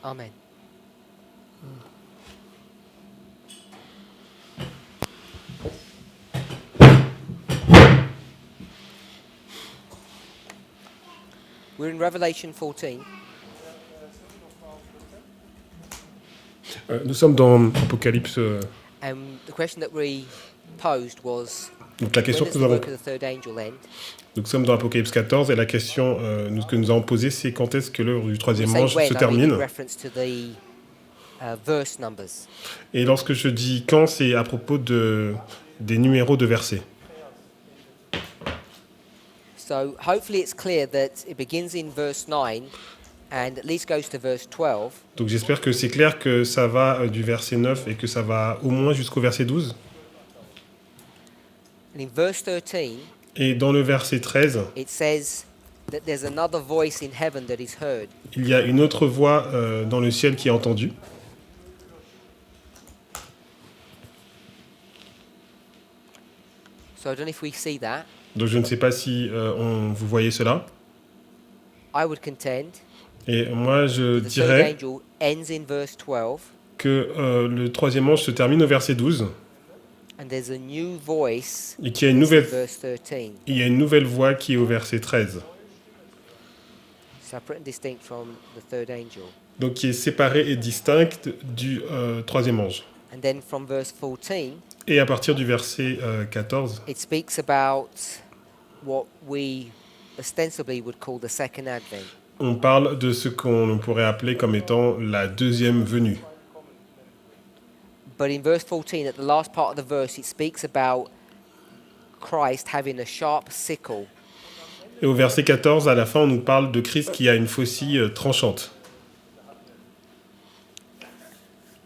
Amen. We're in Revelation 14. Nous sommes dans Apocalypse. And the question that we posed was, Donc la when question does que the nous avons. work of the third angel end? Donc nous sommes dans Apocalypse 14 et la question que nous avons posée, c'est quand est-ce que l'œuvre du We troisième say ange when, se I mean in termine. reference to the verse numbers. Et lorsque je dis quand, c'est à propos des numéros de versets. So hopefully it's clear that it begins in verse 9 and at least goes to verse 12. Donc j'espère que c'est clair que ça va du verset 9 et que ça va au moins jusqu'au verset 12. And in verse 13, Et dans le verset 13, it says that there's another voice in heaven that is heard. il y a une autre voix dans le ciel qui est entendue. So I don't know if we see that. Donc je ne sais pas si vous voyez cela. I would contend Et moi je the third dirais angel ends in verse 12 que le troisième ange se termine au verset 12 and there's a new voice et qu'il y a une in nouvelle, verse 13. il y a une nouvelle voix qui est au verset 13. Separate and distinct from the third angel. Donc qui est séparée et distincte du troisième ange. And then from verse 14, Et à partir du verset 14, it speaks about what we ostensibly would call the second advent. on parle de ce qu'on pourrait appeler comme étant la deuxième venue. But in verse 14, at the last part of the verse, it speaks about Christ having a sharp sickle. Et au verset 14, à la fin, on nous parle de Christ qui a une faucille tranchante.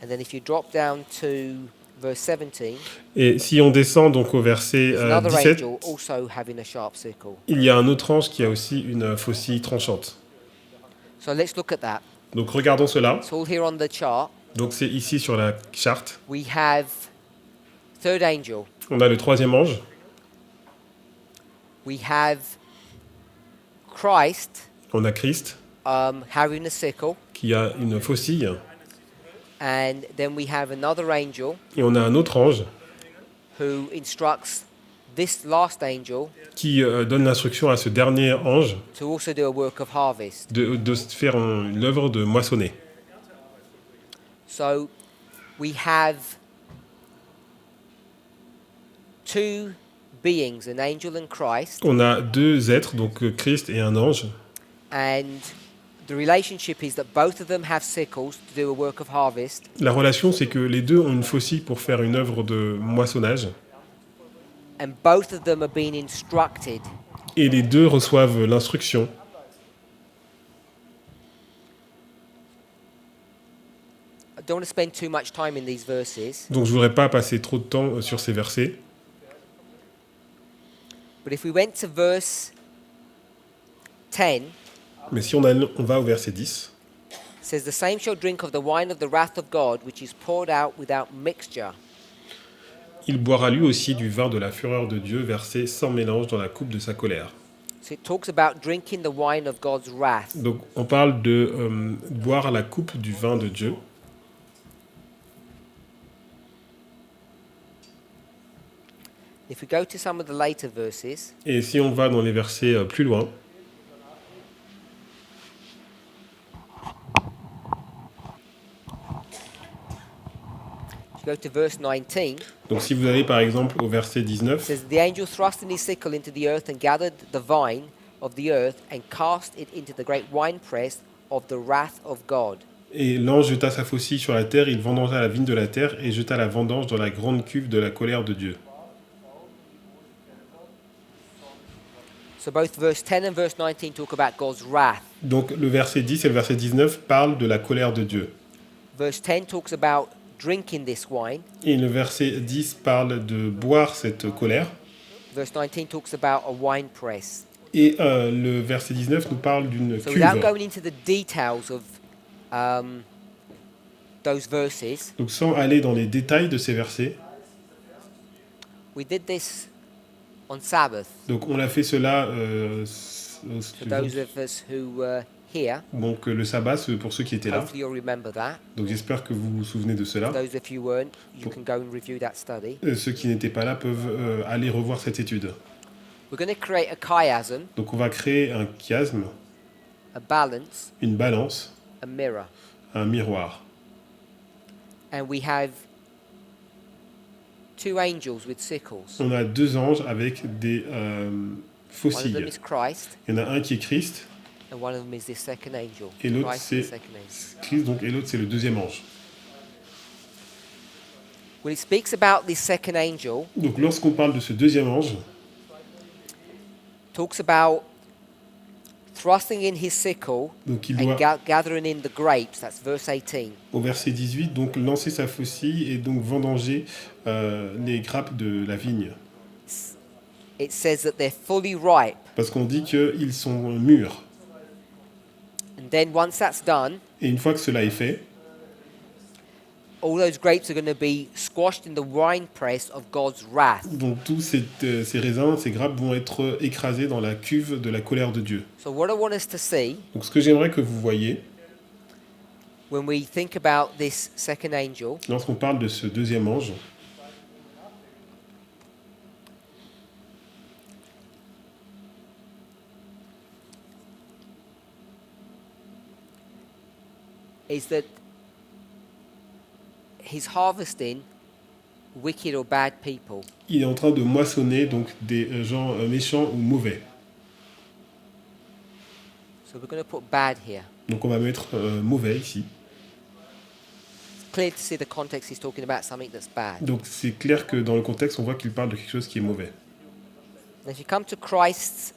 And then if you drop down to verse 17, Et si on descend donc au verset there's another 17, angel also having a sharp sickle. il y a un autre ange qui a aussi une faucille tranchante. So let's look at that. Donc regardons cela. It's all here on the chart. Donc c'est ici sur la charte. We have third angel. On a le troisième ange. We have Christ On a Christ having a sickle. qui a une faucille. And then we have another angel Et on a un autre ange who instructs this last angel qui donne l'instruction à ce dernier ange to also do a work of harvest. de faire une œuvre de moissonner. So we have two beings, an angel and Christ, On a deux êtres, donc Christ et un ange. and the relationship is that both of them have sickles to do a work of harvest, La relation, c'est que les deux ont une faucille pour faire une œuvre de moissonnage. and both of them are being instructed Et les deux reçoivent l'instruction. I don't want to spend too much time in these verses, Donc je ne voudrais pas passer trop de temps sur ces versets. but if we went to verse 10, Mais si on va au verset 10, it says, "The same shall drink of the wine of the wrath of God, which is poured out without mixture." il boira lui aussi du vin de la fureur de Dieu versé sans mélange dans la coupe de sa colère. So it talks about drinking the wine of God's wrath. Donc on parle de boire la coupe du vin de Dieu. If we go to some of the later verses, Et si on va dans les versets plus loin, if you go to verse 19, donc si vous allez par exemple au verset it 19, says, "The angel thrust in his sickle into the earth and gathered the vine of the earth and cast it into the great winepress of the wrath of God." et l'ange jeta sa faucille sur la terre, il vendangea la vigne de la terre et jeta la vendange dans la grande cuve de la colère de Dieu. So both verse 10 and verse 19 talk about God's wrath. Donc le verset 10 et le verset 19 parlent de la colère de Dieu. Verse 10 talks about drinking this wine. Et le verset 10 parle de boire cette colère. Verse 19 talks about a winepress. Et le verset 19 nous parle d'une So cuve. without going into the details of those verses, Donc sans aller dans les détails de ces versets, we did this on Sabbath. donc on a fait cela For those of us who here. Donc le sabbat, pour ceux qui étaient là. Hopefully you'll remember that. Donc j'espère que vous vous souvenez de cela. Those of you who weren't, you can go and review that study. Ceux qui n'étaient pas là peuvent aller revoir cette étude. We're going to create a chiasm, Donc on va créer un chiasme, a balance, une balance, a mirror. un miroir. And we have two angels with sickles. On a deux anges avec des One of faucilles. them is Christ, Il y en a un qui est Christ, and one of them is this second angel. et l'autre Christ, c'est the second angel. Christ, donc, et l'autre c'est le deuxième ange. When it speaks about this second angel, Donc lorsqu'on parle de ce deuxième ange, talks about thrusting in his sickle donc il and doit, gathering in the grapes. That's verse 18. au verset 18, donc lancer sa faucille et donc vendanger les grappes de la vigne. It says that they're fully ripe. Parce qu'on dit qu'ils sont mûrs. And then once that's done, Et une fois que cela est fait, all those grapes are going to be squashed in the winepress of God's wrath. donc tous ces raisins, ces grappes vont être écrasés dans la cuve de la colère de Dieu. So what I want us to see Donc ce que j'aimerais que vous voyez, when we think about this second angel lorsqu'on parle de ce deuxième ange, is that he's harvesting wicked or bad people. il est en train de moissonner donc des gens méchants ou mauvais. So we're going to put bad here. Donc on va mettre mauvais ici. It's clear to see the context he's talking about something that's bad. Donc c'est clair que dans le contexte, on voit qu'il parle de quelque chose qui est mauvais. And if you come to Christ's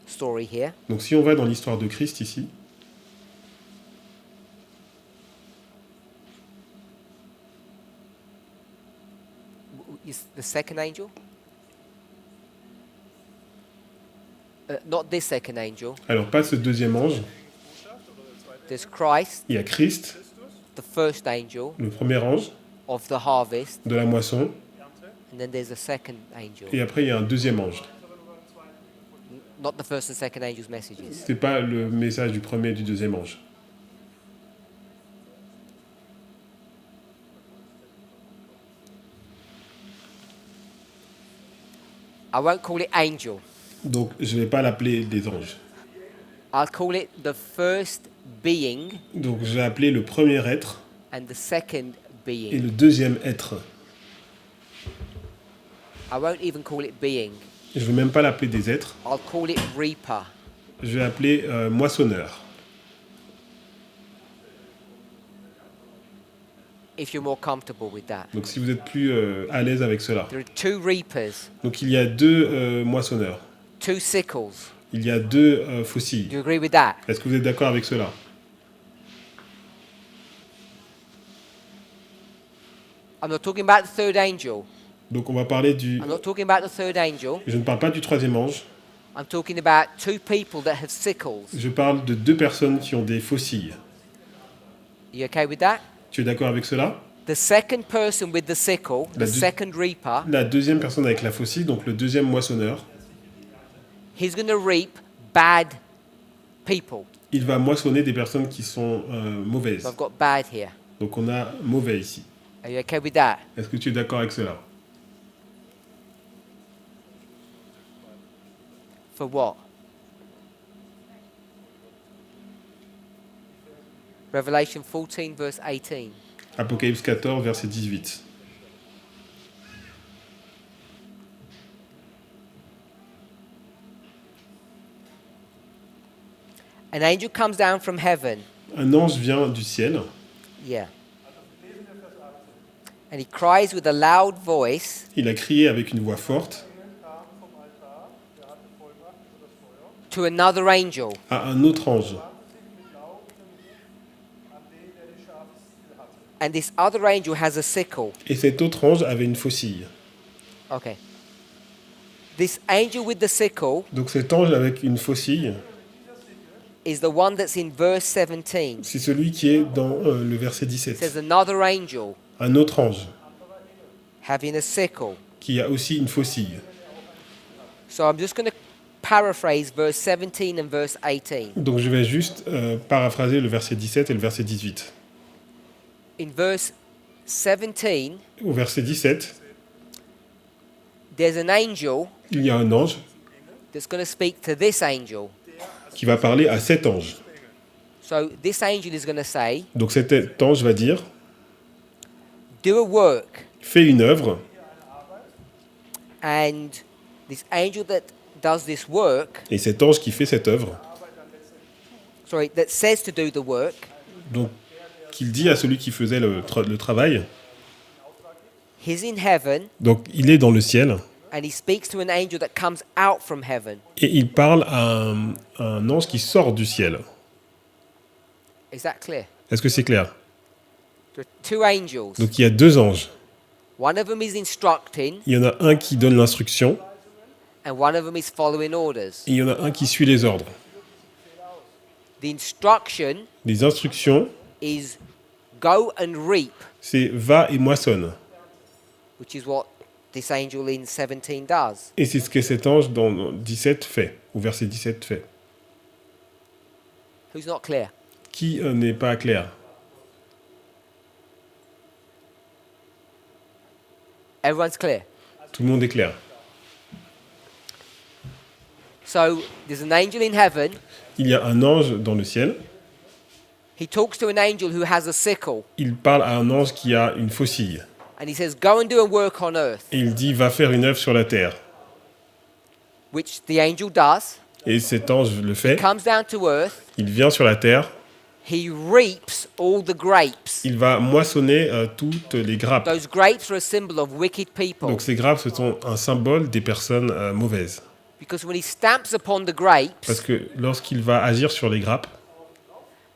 story here, Donc si on va dans l'histoire de Christ ici, is the second angel? Not this second angel. alors pas ce deuxième ange, There's Christ, il y a Christ, the first angel le premier ange of the harvest, de la moisson, and then there's a second angel. et après il y a un deuxième ange. Not the first and second angel's messages. C'est pas le message du premier et du deuxième ange. I won't call it angel. Donc je vais pas l'appeler des anges. I'll call it the first being Donc je vais appeler le premier être and the second et being. le deuxième être. I won't even call it being. Je vais même pas l'appeler des êtres. I'll call it reaper. Je vais appeler moissonneur. If you're more comfortable with that. Donc si vous êtes plus à l'aise avec cela. There are two reapers, Donc il y a deux moissonneurs. two sickles. Il y a deux Do faucilles. you agree with that? Est-ce que vous êtes d'accord avec cela? I'm not talking about the third angel. Donc on va parler du... I'm not talking about the third angel. Je ne parle pas du troisième ange. I'm talking about two people that have sickles. Je parle de deux personnes qui ont des faucilles. Are you okay with that? Tu es d'accord avec cela? The second person with the sickle, the La deux- second reaper, La deuxième personne avec la faucille, donc le deuxième moissonneur, he's going to reap bad people. il va moissonner des personnes qui sont mauvaises. So I've got bad here. Donc on a mauvais ici. Are you okay with that? Est-ce que tu es d'accord avec cela? For what? Revelation 14, verse 18. Apocalypse 14, verset 18. An angel comes down from heaven. Un ange vient du ciel Yeah. And he cries with a loud voice Il a crié avec une voix forte to another angel. à un autre ange. And this other angel has a sickle. Et cet autre ange avait une faucille. Okay. This angel with the sickle Donc cet ange avec une faucille, is the one that's in verse 17. c'est celui qui est dans le verset It says 17. another angel Un autre ange having a sickle. qui a aussi une faucille. So I'm just going to paraphrase verse 17 and verse 18. Donc je vais juste paraphraser le verset 17 et le verset 18. In verse 17, Au verset 17, there's an angel il y a un ange that's going to speak to this angel. qui va parler à cet ange. So this angel is going to say, Donc cet ange va dire, do a work. fais une œuvre, And this angel that does this work, et cet ange qui fait cette œuvre, that says to do the work, donc qu'il dit à celui qui faisait le travail, he's in heaven donc il est dans le ciel, and he speaks to an angel that comes out from heaven. et il parle à un ange qui sort du ciel. Is that clear? Est-ce que c'est clair? There are two angels. Donc il y a deux anges. One of them is instructing Il y en a un qui donne l'instruction, and one of them is following orders. et il y en a un qui suit les ordres. The instruction Les instructions, is go and reap, c'est va et moissonne. which is what this angel in 17 does. Et c'est ce que cet ange dans 17 fait, au verset 17 fait. Who's not clear? Qui n'est pas clair? Everyone's clear. Tout le monde est clair. So there's an angel in heaven. Il y a un ange dans le ciel. He talks to an angel who has a sickle, Il parle à un ange qui a une faucille. and he says, go and do a work on earth, Et il dit, va faire une œuvre sur la terre. which the angel does. Et cet ange le fait. Comes down to earth. Il vient sur la terre. He reaps all the grapes. Il va moissonner toutes les grappes. Those grapes are a symbol of wicked people. Donc ces grappes, ce sont un symbole des personnes mauvaises. Because when he stamps upon the grapes, Parce que lorsqu'il va agir sur les grappes,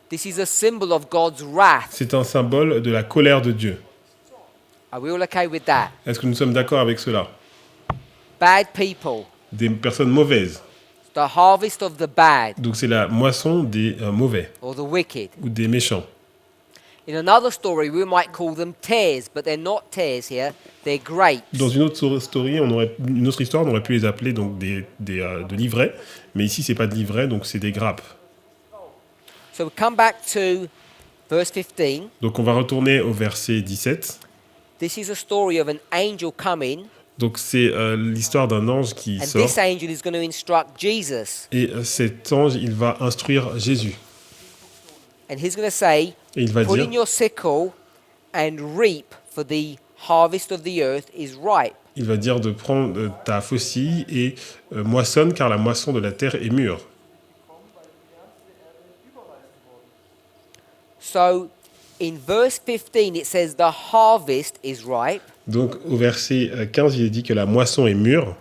this is a symbol of God's wrath. c'est un symbole de la colère de Dieu. Are we all okay with that? Est-ce que nous sommes d'accord avec cela? Bad people. Des personnes mauvaises. The harvest of the bad Donc c'est la moisson des mauvais or the wicked. ou des méchants. In another story, we might call them tares, but they're not tares here. They're grapes. Dans une autre une autre histoire, on aurait pu les appeler donc de livrets, mais ici c'est pas de livrets, donc c'est des grappes. So we come back to verse 15. Donc on va retourner au verset 17. This is a story of an angel coming, Donc c'est l'histoire d'un ange qui and sort, this angel is going to instruct Jesus, et cet ange il va instruire Jésus. and he's going to say, Et il va put dire, in your sickle and reap, for the harvest of the earth is ripe. de prendre ta faucille et moissonne, car la moisson de la terre est mûre. So in verse 15 it says the harvest is ripe, Donc au verset 15, il est dit que la moisson est mûre,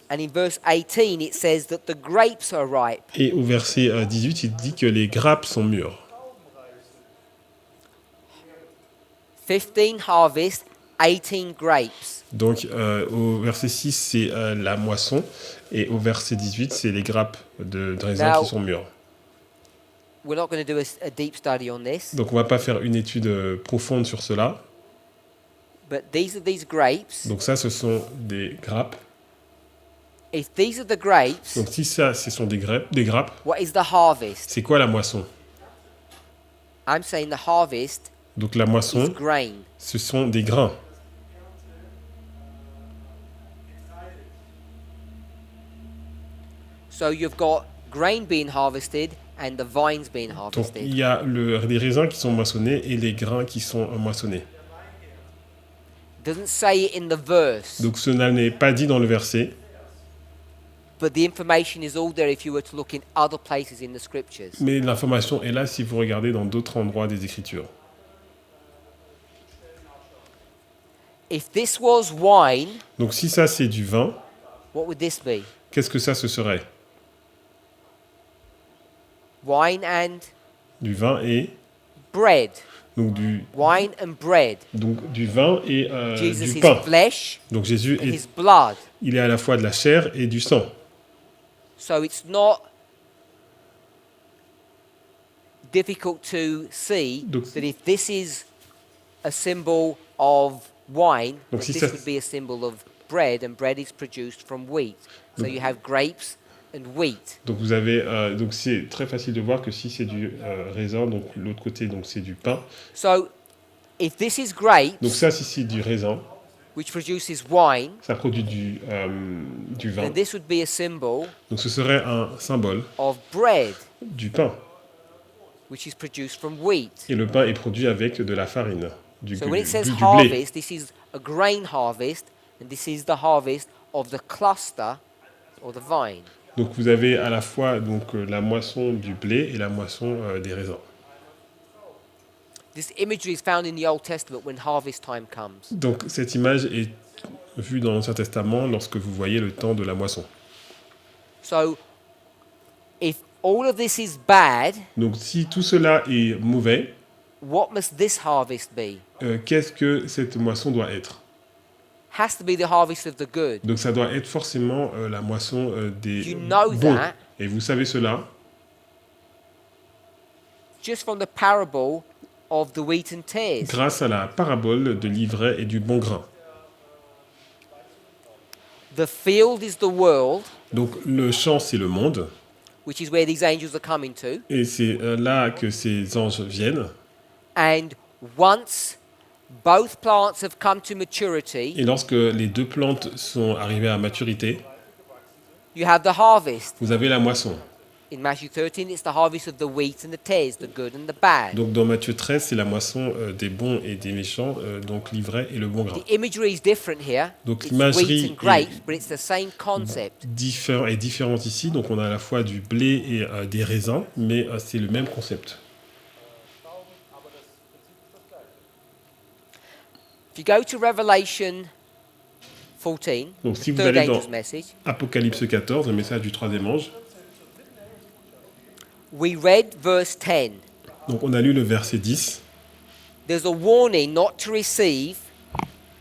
and in verse 18 it says that the grapes are ripe. et au verset 18, il dit que les grappes sont mûres. 15 harvest, 18 grapes. Donc au verset 6, c'est la moisson, et au verset 18, c'est les grappes de raisin Now- qui sont mûres. We're not going to do a deep study on this, Donc on va pas faire une étude profonde sur cela. but these are these grapes. Donc ça, ce sont des grappes. If these are the grapes, Donc si ça, ce sont des grappes, what is the harvest? c'est quoi la moisson? I'm saying the harvest Donc la is moisson, grain. ce sont des grains. So you've got grain being harvested and the vines being Donc harvested. il y a les raisins qui sont moissonnés et les grains qui sont moissonnés. Doesn't say it in the verse, Donc cela n'est pas dit dans le verset, but the information is all there if you were to look in other places in the scriptures. mais l'information est là si vous regardez dans d'autres endroits des Écritures. If this was wine, Donc si ça c'est du vin, what would this be? qu'est-ce que ça ce serait? Wine and Du vin et bread. donc du Wine and bread. vin et Jesus du is pain. flesh Donc Jésus and his blood. il est à la fois de la chair et du sang. So it's not difficult to see Donc- that if this is a symbol of wine, Donc that si this ça- would be a symbol of bread, and bread is produced from wheat. So Donc- you have grapes and wheat. Donc vous avez, donc c'est très facile de voir que si c'est du raisin, donc l'autre côté donc c'est du pain. So, if this is grapes, Donc ça, si c'est du raisin, which produces wine, ça produit du vin. then this would be a symbol Donc ce serait un symbole of bread, du pain. which is produced from wheat. Et le pain est produit avec de la farine, So when it says du blé. harvest, this is a grain harvest, and this is the harvest of the cluster or the vine. Donc vous avez à la fois donc, la moisson du blé et la moisson des raisins. This imagery is found in the Old Testament when harvest time comes. Donc cette image est vue dans l'Ancien Testament lorsque vous voyez le temps de la moisson. So, if all of this is bad, Donc si tout cela est mauvais, what must this harvest be? qu'est-ce que cette moisson doit être? Has to be the harvest of the good. Donc ça doit être forcément la moisson des You know bons. that. Et vous savez cela Just from the parable of the wheat and tares. grâce à la parabole de l'ivraie et du bon grain. The field is the world, Donc le champ, c'est le monde. which is where these angels are coming to. Et c'est là que ces anges viennent. And once both plants have come to maturity, Et lorsque les deux plantes sont arrivées à maturité, you have the harvest. vous avez la moisson. In Matthew 13, it's the harvest of the wheat and the tares, the good and the bad. Donc dans Matthieu 13, c'est la moisson des bons et des méchants, donc l'ivraie et le bon grain. The imagery is different here. Donc It's l'imagerie wheat and grapes, but it's the same concept. est différente ici. Donc on a à la fois du blé et des raisins, mais c'est le même concept. If you go to Revelation 14, Donc si the vous third allez dans angel's message, Apocalypse 14, le message du troisième ange, we read verse 10. donc on a lu le verset 10. There's a warning not to receive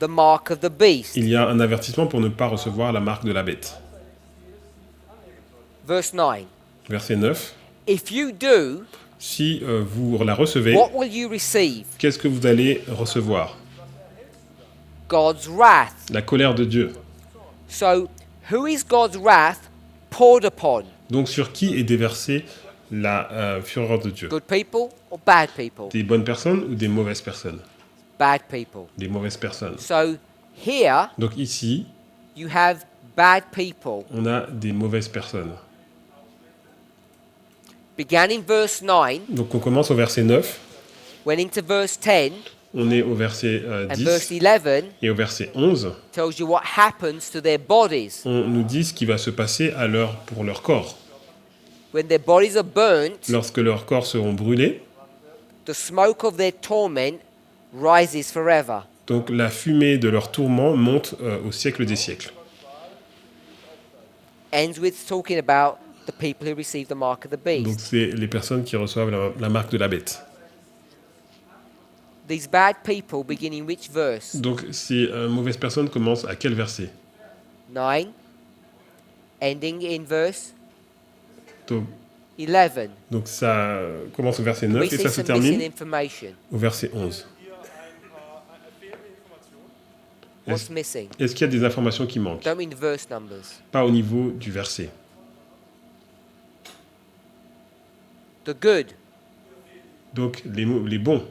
the mark of the beast. Il y a un avertissement pour ne pas recevoir la marque de la bête. Verse 9. Verset 9. If you do, Si vous la recevez, what will you receive? qu'est-ce que vous allez recevoir? God's wrath. La colère de Dieu. So, who is God's wrath poured upon? Donc sur qui est déversée la fureur de Dieu? Good people or bad people? Des bonnes personnes ou des mauvaises personnes? Bad people. Des mauvaises personnes. So, here Donc ici, you have bad people. on a des mauvaises personnes. Began in verse 9, Donc on commence au verset 9, went into verse 10, on est au verset and verse 10 11 et au verset 11, tells you what happens to their bodies. on nous dit ce qui va se passer pour leur corps. When their bodies are burnt, Lorsque leurs corps seront brûlés, the smoke of their torment rises forever. donc la fumée de leur tourment monte au siècle des siècles. Ends with talking about the people who receive the mark of the Donc beast. c'est les personnes qui reçoivent la marque de la bête. These bad people begin in which verse? Donc ces mauvaises personnes commencent à quel verset? 9, ending in verse Donc, 11. donc ça commence au verset 9 We et see ça se some missing termine information. au verset 11. What's missing? Est-ce qu'il y a des informations qui manquent? Don't mean the verse numbers. Pas au niveau du verset. The good. Donc les bons.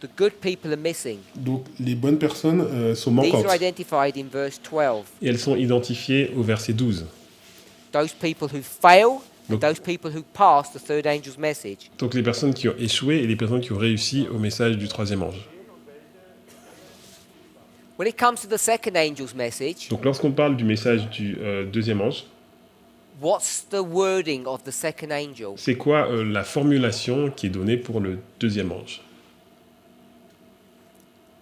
The good people are missing. Donc les bonnes personnes sont These manquantes. are identified in verse 12. Et elles sont identifiées au verset 12. Those people who fail and Donc- those people who pass the third angel's message. Donc les personnes qui ont échoué et les personnes qui ont réussi au message du troisième ange. When it comes to the second angel's message, Donc lorsqu'on parle du message du deuxième ange, what's the wording of the second angel? c'est quoi la formulation qui est donnée pour le deuxième ange?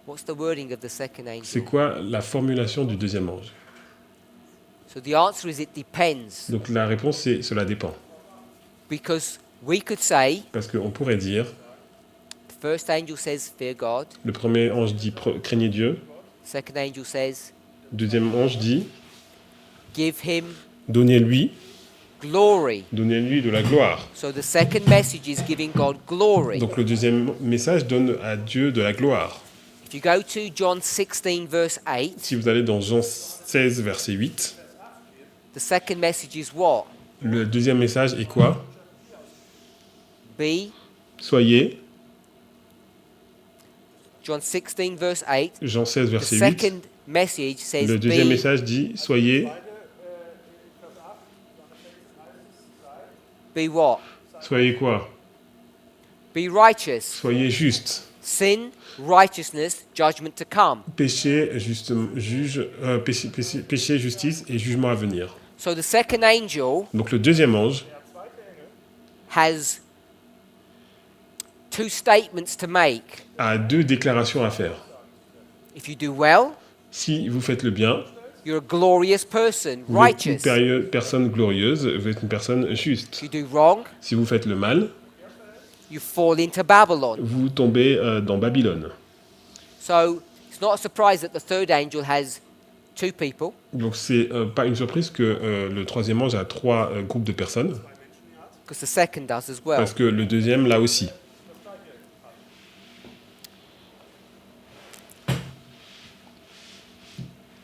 What's the wording of the second C'est angel? quoi la formulation du deuxième ange? So the answer is it depends. Donc la réponse c'est cela dépend. Because we could say Parce qu'on pourrait dire, the first angel says fear God, le premier ange dit craignez Dieu, second angel says le deuxième ange dit give him donnez-lui glory. de la gloire. So the second message is giving God glory. Donc le deuxième message donne à Dieu de la gloire. If you go to John 16 verse 8, Si vous allez dans Jean 16 verset 8, The second message is what? Le deuxième message est quoi? Be, Soyez, John 16, verse 8. Jean 16, The verset 8. second message says Le deuxième be, message dit soyez, be what? soyez quoi? Be righteous. Soyez juste. Sin, righteousness, judgment to come. Péché, péché, justice et jugement à venir. So the second angel Donc le deuxième ange has two statements to make. a deux déclarations à faire. If you do well, Si vous faites le bien, you're a glorious person, vous êtes une righteous. personne glorieuse, vous êtes une personne juste. If you do wrong, Si vous faites le mal, you fall into Babylon. vous tombez dans Babylone. So it's not a surprise that the third angel has two people. Donc c'est pas une surprise que le troisième ange a trois groupes de personnes, Because the second does as well. parce que le deuxième l'a aussi.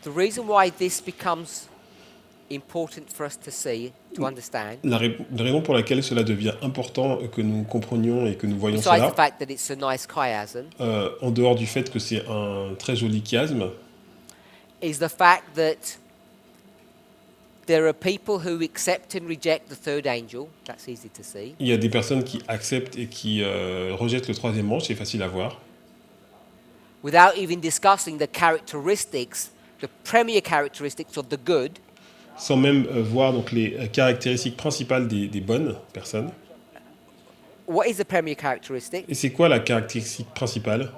The reason why this becomes important for us to see, to understand, La raison pour laquelle cela devient important que nous comprenions et que nous voyons besides cela, the fact that it's a nice chiasm, en dehors du fait que c'est un très joli chiasme, is the fact that there are people who accept and reject the third angel. That's easy to see. il y a des personnes qui acceptent et qui rejettent le troisième ange, c'est facile à voir, Without even discussing the characteristics, the premier characteristics of the good, sans même voir donc les caractéristiques principales des bonnes personnes. what is the premier characteristic? Et c'est quoi la caractéristique principale?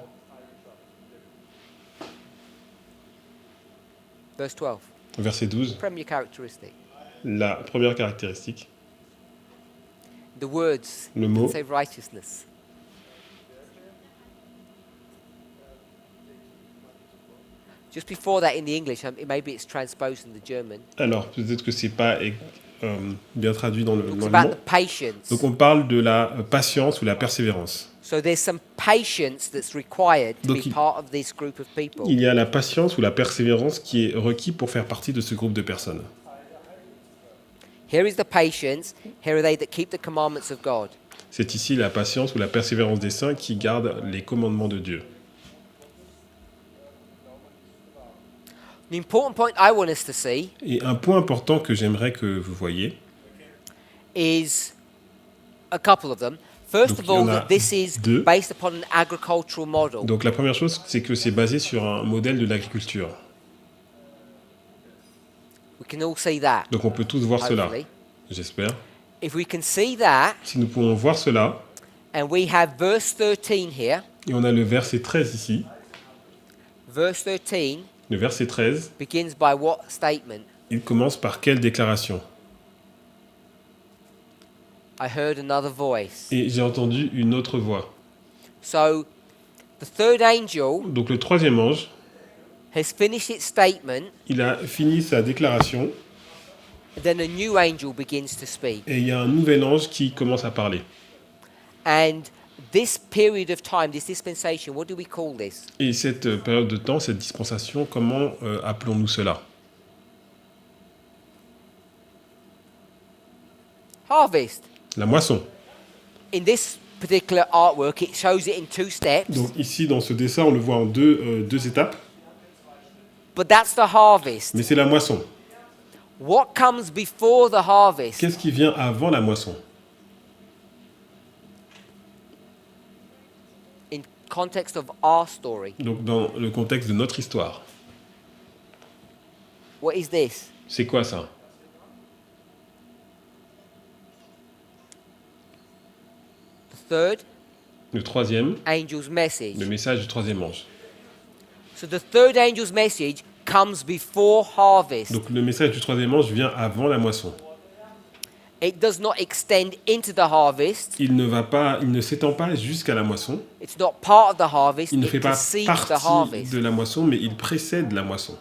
Verse 12. Verset 12, Premier characteristic. la première caractéristique, The words le mot, that say righteousness. Just before that in the English, maybe it's transposed in the German. alors peut-être que c'est pas bien traduit dans It's l'allemand. about the patience. Donc on parle de la patience ou la persévérance. So there's some patience that's required to Donc be part of this group of people. Il y a la patience ou la persévérance qui est requis pour faire partie de ce groupe de personnes. Here is the patience. Here are they that keep the commandments of God. C'est ici la patience ou la persévérance des saints qui gardent les commandements de Dieu. The important point I want us to see Et un point important que j'aimerais que vous voyez, is a couple of them. First Donc, of all, il y en a that this is deux. based upon an agricultural model. donc la première chose, c'est que c'est basé sur un modèle de l'agriculture. We can all see that. Donc on peut tous voir cela, Hopefully. j'espère. If we can see that, Si nous pouvons voir cela, and we have verse 13 here, et on a le verset 13 ici, verse 13 le verset 13, begins by what statement? il commence par quelle déclaration? I heard another voice. Et j'ai entendu une autre voix. So, the third angel Donc le troisième ange, has finished its statement, il a fini sa déclaration, and then a new angel begins to speak. et il y a un nouvel ange qui commence à parler. And this period of time, this dispensation, what do we call this? Et cette période de temps, cette dispensation, comment appelons-nous cela? Harvest. La moisson. In this particular artwork, it shows it in two steps, Donc ici, dans ce dessin, on le voit en deux étapes, but that's the harvest. mais c'est la moisson. What comes before the harvest? Qu'est-ce qui vient avant la moisson? In context of our story, Donc dans le contexte de notre histoire. what is this? C'est quoi ça? The third Le troisième, angel's message. le message du troisième ange. So the third angel's message comes before harvest. Donc le message du troisième ange vient avant la moisson. It does not extend into the harvest. Il ne s'étend pas jusqu'à la moisson. It's not part of the harvest. Il ne It fait pas precedes the partie harvest. de la moisson, mais il précède la moisson.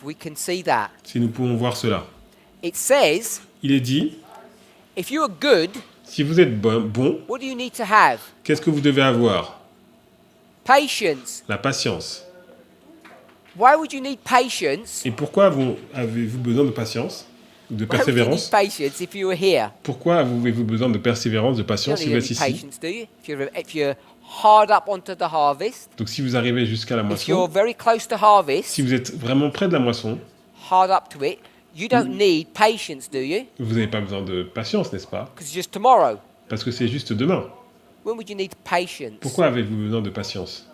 We can see that. Si nous pouvons voir cela. It says, Il est dit, if you are good, si vous êtes bon, what do you need to have? qu'est-ce que vous devez avoir? Patience. La patience. Why would you need patience? Et pourquoi avez-vous besoin de patience, de Why would you need persévérance? patience if you were here? Pourquoi avez-vous besoin de persévérance, de You patience don't si need vous êtes any ici? patience, do you? If you're hard up onto the harvest, Donc si vous arrivez jusqu'à la if you're moisson, very close to si harvest, vous êtes vraiment près de la moisson, hard up to it, you don't need patience, do you? vous n'avez pas besoin de patience, n'est-ce pas? Because it's just tomorrow. Parce que c'est juste demain. When would you need patience? Pourquoi avez-vous besoin de patience?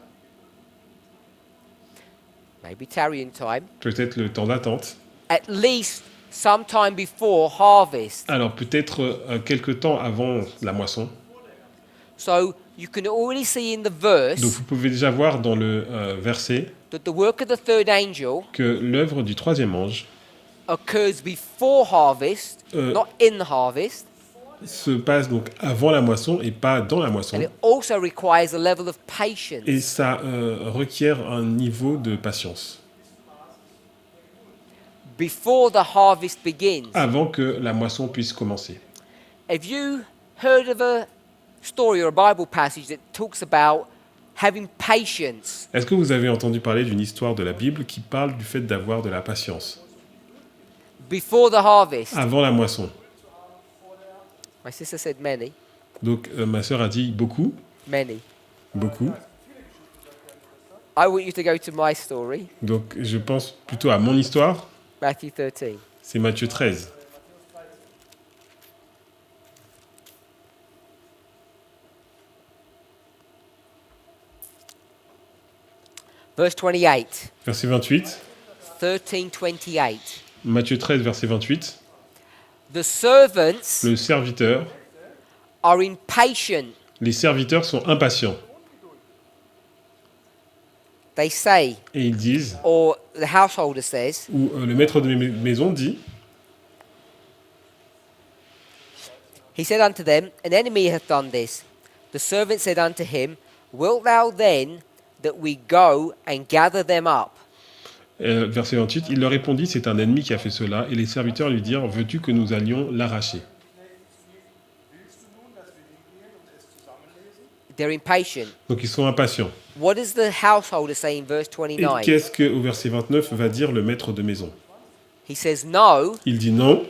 Maybe tarrying time. Peut-être le temps d'attente. At least sometime before harvest. Alors peut-être quelque temps avant la moisson. So you can already see in the Donc verse vous pouvez déjà voir dans le verset that the work of the third angel que l'œuvre du troisième ange occurs before harvest, not in the harvest, se passe donc avant la moisson et pas dans la moisson. and it also requires a level of patience. Et ça requiert un niveau de patience Before the harvest begins. avant que la moisson puisse commencer. Have you heard of a story or a Bible passage that talks about having patience? Est-ce que vous avez entendu parler d'une histoire de la Bible qui parle du fait d'avoir de la patience Before the harvest. avant la moisson? My sister said many. Donc ma sœur a dit beaucoup, Many. beaucoup. I want you to go to my story, Donc je pense plutôt à mon histoire, Matthew 13. c'est Matthieu 13. Verse 28. Verset 28. 13:28. Matthieu 13, verset 28. The servants Le serviteur, are impatient. les serviteurs sont impatients. They say, Et ils disent, or the householder says, ou le maître de maison dit, he said unto them, an enemy hath done this. The servant said unto him, wilt thou then that we go and gather them up? verset 28, il leur répondit, c'est un ennemi qui a fait cela. Et les serviteurs lui dirent, veux-tu que nous allions l'arracher? They're impatient. Donc ils sont impatients. What does the householder say in verse Et 29? qu'est-ce qu'au verset 29 va dire le maître de maison? He says, no. Il dit non.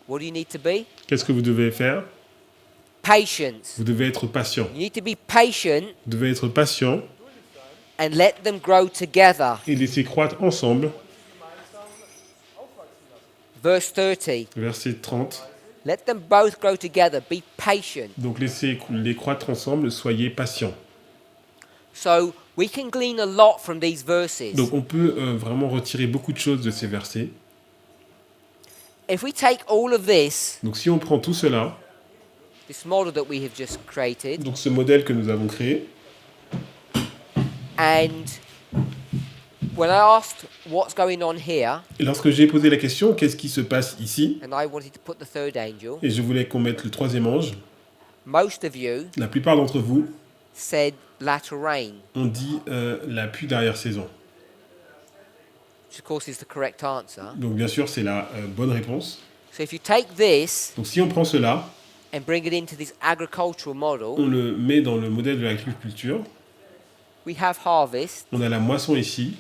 What do you need to be? Qu'est-ce que vous devez faire? Patience. Vous devez être patient. You need to be patient Vous devez être patient and let them grow together. et laisser croître ensemble. Verse 30. Verset 30. Let them both grow together. Be patient. Donc laissez-les croître ensemble, soyez patients. So we can glean a lot from these verses. Donc on peut vraiment retirer beaucoup de choses de ces versets. If we take all of this, Donc si on prend tout cela, this model that we have just created, donc ce modèle que nous avons créé, and when I asked what's going on here, et lorsque j'ai posé la question, qu'est-ce qui se passe ici? and I wanted to put the third angel, Et je voulais qu'on mette le troisième ange, most of you la plupart d'entre vous said latter rain, ont dit la pluie d'arrière-saison. which of course is the correct answer. Donc bien sûr, c'est la bonne réponse. So if you take this Donc si on prend cela, and bring it into this agricultural model, on le met dans le modèle de l'agriculture, we have harvest. on a la moisson ici,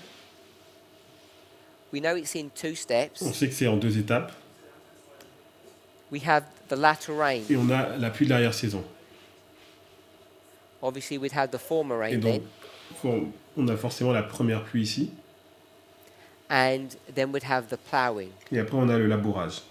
We know it's in two steps. on sait que c'est en 2 étapes, We have the latter rain. et on a la pluie de l'arrière-saison. Obviously, we'd have the former Et rain donc, then, on a forcément la première pluie ici, and then we'd have the ploughing. et après on a le labourage.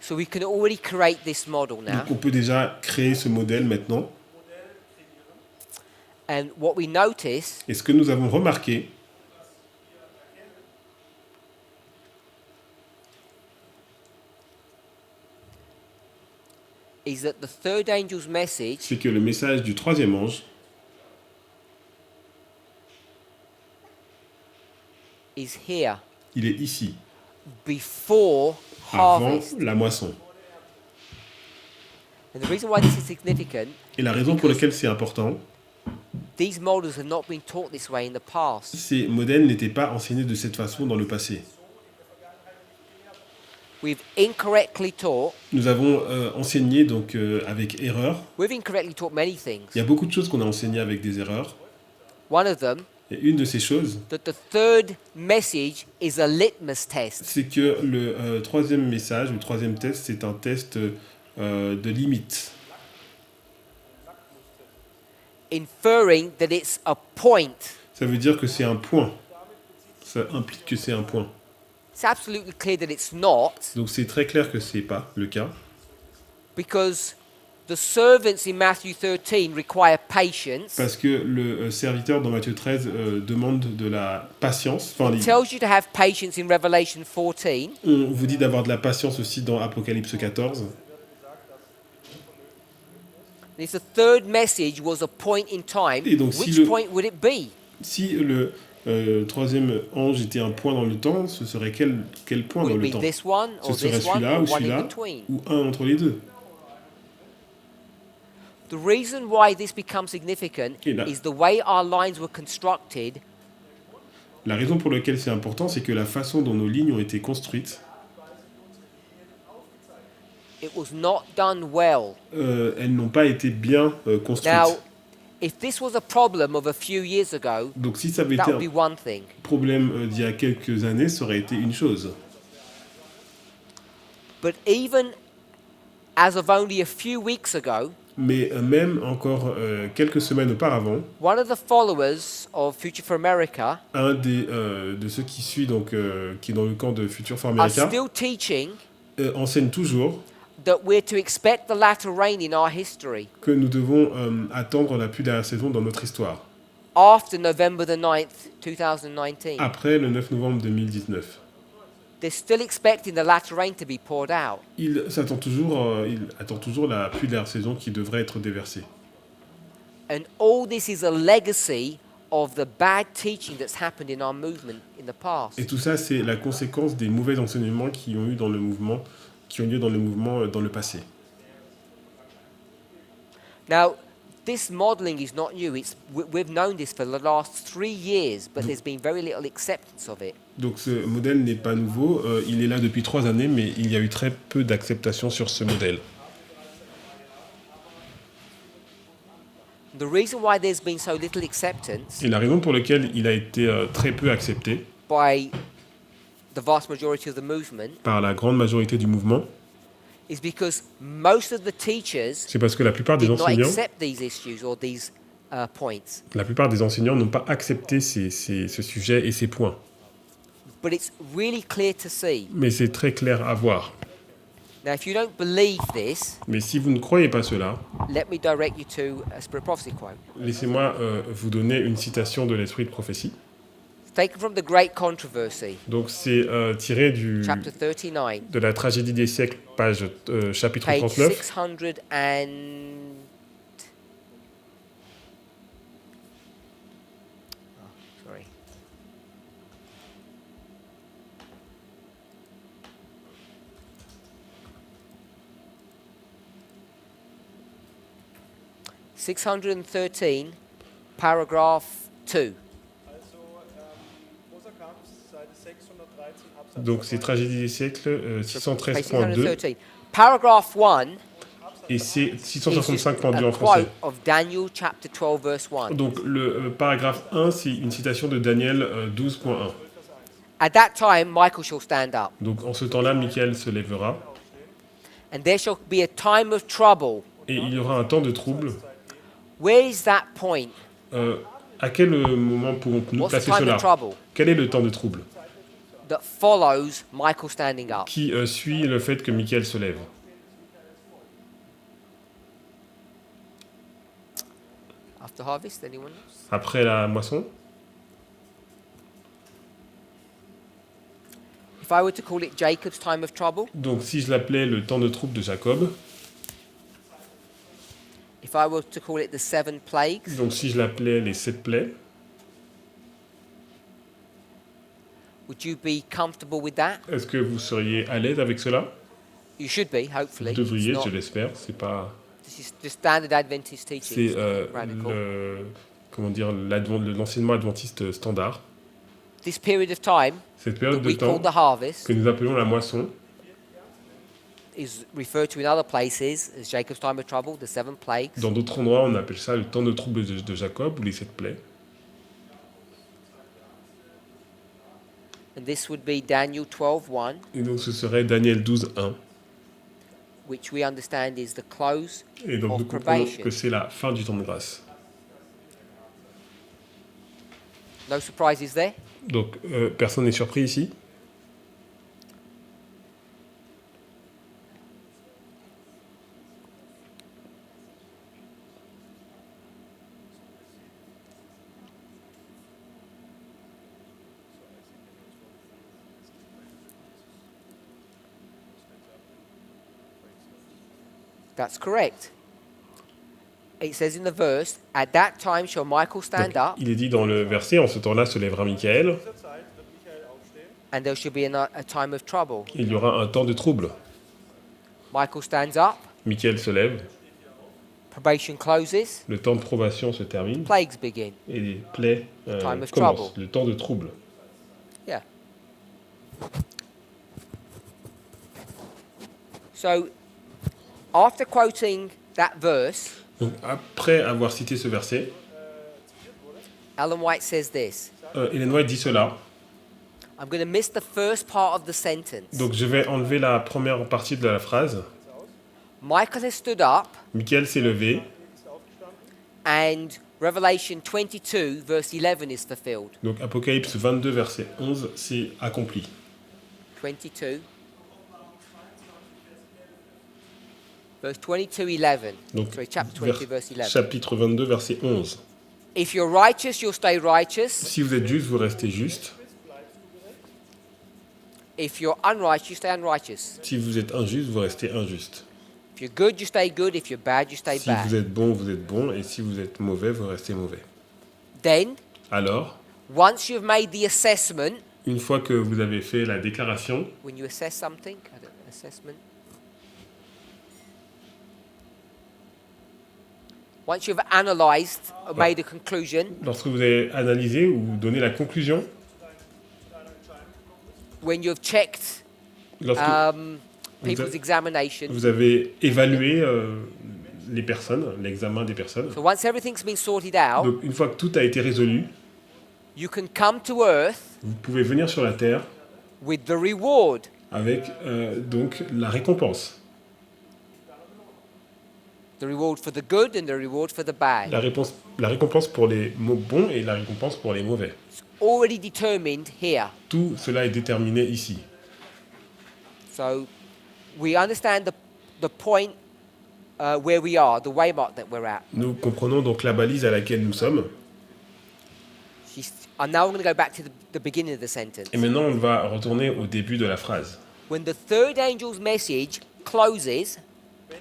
So we can already create this model now. Donc on peut déjà créer ce modèle maintenant. And what we notice Et ce que nous avons remarqué, is that the third angel's message c'est que le message du troisième ange is here il est ici, before avant harvest. la moisson. And the reason why this is significant, Et la raison pour laquelle c'est important, these models have not been taught this way in the past. ces modèles n'étaient pas enseignés de cette façon dans le passé. we've incorrectly taught. Nous avons enseigné donc avec erreur. We've incorrectly taught many things. Il y a beaucoup de choses qu'on a enseignées avec des erreurs. One of them, Et une de ces choses, that the third message is a litmus test. c'est que le troisième message, le troisième test, c'est un test de limite. Inferring that it's a point. Ça veut dire que c'est un point. Ça implique que c'est un point. It's absolutely clear that it's not, Donc c'est très clair que c'est pas le cas. because the servants in Matthew 13 require patience. Parce que le serviteur dans Matthieu 13 demande de la patience. Enfin, It tells you to have patience in Revelation 14. on vous dit d'avoir de la patience aussi dans Apocalypse 14. And if the third message was a point in time, Et donc, si which le- point would it be? Si le troisième ange était un point dans le temps, ce serait quel point dans Would le it temps? be this one, Ce or serait this one, celui-là ou or one in celui-là, between? ou un entre les deux. The reason why this becomes significant Et là- is the way our lines were constructed. La raison pour laquelle c'est important, c'est que la façon dont nos lignes ont été construites, It was not done well. elles n'ont pas été bien construites. Now, if this was a problem of a few years ago, Donc si ça avait that été would un be one thing. problème d'il y a quelques années, ça aurait été une chose. But even as of only a few weeks ago, Mais même encore quelques semaines auparavant, one of the followers of Future for America un de ceux qui suit, donc, qui est dans le camp de Future for are America, still teaching enseigne toujours that we're to expect the latter rain in our history que nous devons attendre la pluie dernière saison dans notre histoire, after November the 9th, 2019. après le 9 novembre 2019. They're still expecting the latter rain to be poured out. Il attend toujours la pluie dernière saison qui devrait être déversée. And all this is a legacy of the bad teaching that's happened in our movement in the past. Et tout ça, c'est la conséquence des mauvais enseignements qui ont eu dans le mouvement, qui ont lieu dans le mouvement dans le passé. Now, this modeling is not new. We've known this for the last 3 years, but there's been very little acceptance of it. Donc ce modèle n'est pas nouveau, il est là depuis 3 années, mais il y a eu très peu d'acceptation sur ce modèle. The reason why there's been so little acceptance Et la raison pour laquelle il a été très peu accepté by the vast majority of the movement par la grande majorité du mouvement, is because most of the teachers c'est parce que la plupart des did not enseignants, accept these issues or these points. n'ont pas accepté ce sujet et ces points. But it's really clear to see. Mais c'est très clair à voir. Now, if you don't believe this, Mais si vous ne croyez pas cela, let me direct you to a Spirit of Prophecy quote. laissez-moi vous donner une citation de l'Esprit de prophétie. It's taken from the Great Controversy, Donc c'est tiré chapter 39, de la tragédie des siècles, chapitre page 39, 600 and... Oh, sorry. (613), paragraph 2. donc c'est tragédie des siècles, Page 613.2, 613. Paragraph 1 et c'est is just 665.2 en a français. quote of Daniel chapter 12 verse 1. Donc le paragraphe 1, c'est une citation de Daniel 12.1. At that time Michael shall stand up, Donc en ce temps-là, Michael se lèvera, and there shall be a time of trouble. et il y aura un temps de trouble. Where is that point? À quel moment pouvons-nous What's the placer time cela? of trouble Quel est le temps de trouble that follows Michael standing up? qui suit le fait que Michael se lève? After harvest, anyone else? Après la moisson? If I were to call it Jacob's time of trouble, Donc si je l'appelais le temps de trouble de Jacob, if I were to call it the 7 plagues, donc si je l'appelais les 7 plaies, would you be comfortable with that? est-ce que vous seriez à l'aise avec cela? You should be, Vous hopefully. devriez, It's je not- l'espère. C'est pas, This is the standard Adventist teaching. c'est It's not radical. comment dire, l'enseignement adventiste standard. This period of time Cette that période de we call temps the harvest que nous appelons la moisson is referred to in other places as Jacob's time of trouble, the 7 plagues. Dans d'autres endroits, on appelle ça le temps de trouble de Jacob ou les 7 plaies. And this would be Daniel 12:1, Et donc ce serait Daniel 12:1. which we understand is the close Et donc of nous comprenons probation. que c'est la fin du temps de grâce. No surprises there? Donc personne n'est surpris ici. That's correct. It says in the verse, at that time shall Michael stand Donc, up, il est dit dans le verset, en ce temps-là se lèvera Michael, and there shall be a time of trouble. il y aura un temps de trouble. Michael stands up, Michael se lève, probation closes, le temps de probation se termine, plagues begin. et les plaies Time of commencent, trouble. le temps de trouble. Yeah. So, after quoting that verse, Donc après avoir cité ce verset, Ellen White says this. Ellen White dit cela. I'm going to miss the first part of the sentence. Donc je vais enlever la première partie de la phrase. Michael has stood up, Michael s'est levé, and Revelation 22, verse 11 is fulfilled. donc Apocalypse 22, verset 11, c'est accompli. 22. Verse 22, 11. Donc Sorry, chapter 22, verse 11. chapitre 22, verset 11. If you're righteous, you'll stay righteous. Si vous êtes juste, vous restez juste. If you're unrighteous, you stay unrighteous. Si vous êtes injuste, vous restez injuste. If you're good, you stay good. If you're bad, you stay Si bad. vous êtes bon, vous êtes bon. Et si vous êtes mauvais, vous restez mauvais. Then, Alors, once you've made the assessment, une fois que vous avez fait la déclaration, when you assess something, assessment. Once you've analyzed or made a conclusion, lorsque vous avez analysé ou donné la conclusion, when you've checked lorsque people's examination, vous avez évalué les personnes, l'examen des personnes, so once everything's been sorted out, donc une fois que tout a été résolu, you can come to earth vous pouvez venir sur la terre with the reward. avec donc la récompense. The reward for the good and the reward for the bad. La récompense pour les bons et la récompense pour les mauvais. It's already determined here. Tout cela est déterminé ici. So we understand the point where we are, the waymark that we're at. Nous comprenons donc la balise à laquelle nous sommes. And now we're going to go back to the beginning of the sentence. Et maintenant, on va retourner au début de la phrase. When the third angel's message closes,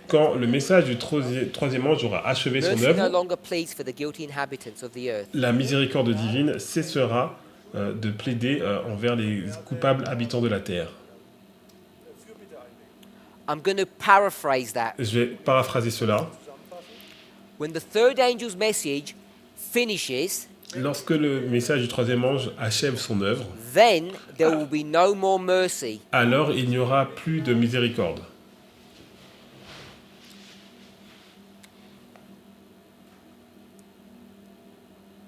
Quand le message du troisième ange aura achevé son mercy no œuvre, longer pleads for the guilty inhabitants of the earth. la miséricorde divine cessera de plaider envers les coupables habitants de la terre. I'm going to paraphrase that. Je vais paraphraser cela. When the third angel's message finishes, Lorsque le message du troisième ange achève son œuvre, then there will be no more mercy. alors il n'y aura plus de miséricorde.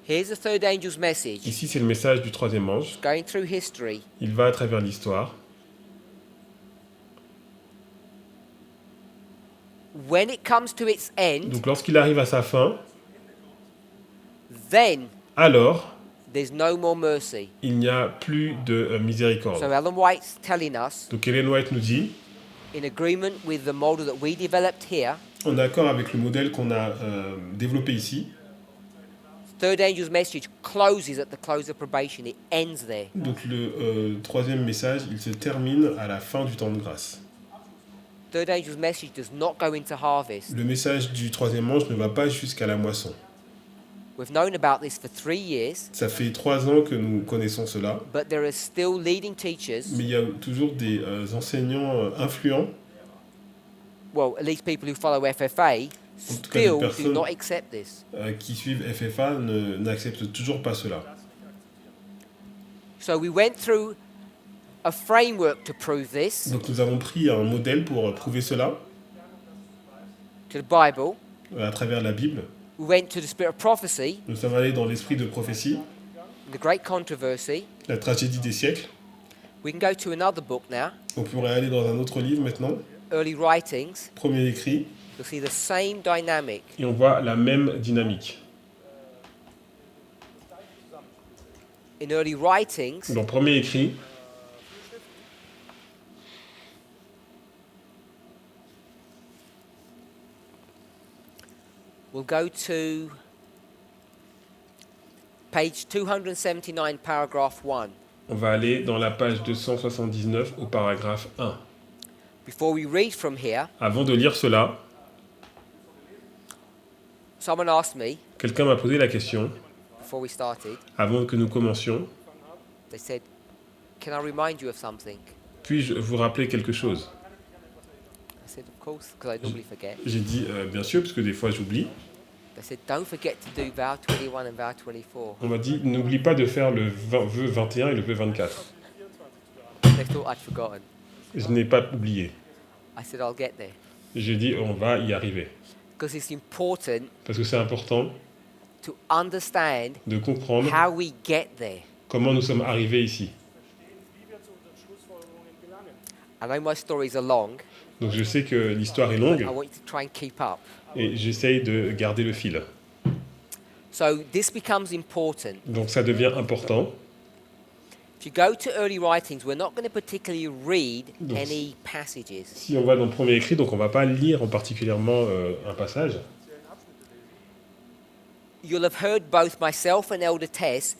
Here's the third angel's message. Ici, c'est le message du troisième ange. Going through history. Il va à travers l'histoire. When it comes to its end, Donc lorsqu'il arrive à sa fin, then alors there's no more mercy. il n'y a plus de miséricorde. So Ellen White's telling us, Donc Ellen White nous dit, in agreement with the model that we developed here, en accord avec le modèle qu'on a développé ici, third angel's message closes at the close of probation. It ends there. donc le troisième message, il se termine à la fin du temps de grâce. Third angel's message does not go into harvest. Le message du troisième ange ne va pas jusqu'à la moisson. We've known about this for 3 years, Ça fait 3 ans que nous connaissons cela, but there are still leading teachers, mais il y a toujours des enseignants influents, well, at least people who follow FFA, En tout cas, des still do personnes- not accept this. qui suivent FFA n'acceptent toujours pas cela. So we went through a framework to prove this, Donc nous avons pris un modèle pour prouver cela to the Bible. à travers la Bible. We went to the spirit of prophecy, Nous sommes allés dans l'esprit de prophétie, the great controversy. la tragédie des siècles. We can go to another book now, On pourrait aller dans un autre livre maintenant, early writings. premier écrit, You'll see the same dynamic. et on voit la même dynamique. In early writings, Dans premier écrit, we'll go to page 279, paragraph 1. on va aller dans la page 279 au paragraphe 1. Before we read from here, Avant de lire cela, someone asked me, quelqu'un m'a posé la question, before we started, avant que nous commencions, they said, can I remind you of something? puis-je vous rappeler quelque chose? I said, of course, because I normally forget. J'ai dit bien sûr, parce que des fois j'oublie. They said, don't forget to do vow 21 and vow 24. On m'a dit, n'oublie pas de faire le vœu 21 et le vœu 24. They thought I'd forgotten. Je n'ai pas oublié. I said, I'll get there. J'ai dit, on va y arriver. Because it's important Parce que c'est important to understand de comprendre how we get there. comment nous sommes arrivés ici. I know my stories are long. Donc je sais que l'histoire est I longue want you to try and keep up. et j'essaye de garder le fil. So this becomes important. Donc ça devient important. If you go to early writings, we're not going to particularly read Donc, any passages. Si on va dans le premier écrit, donc on ne va pas lire en particulièrement un passage. You'll have heard both myself and Elder Tess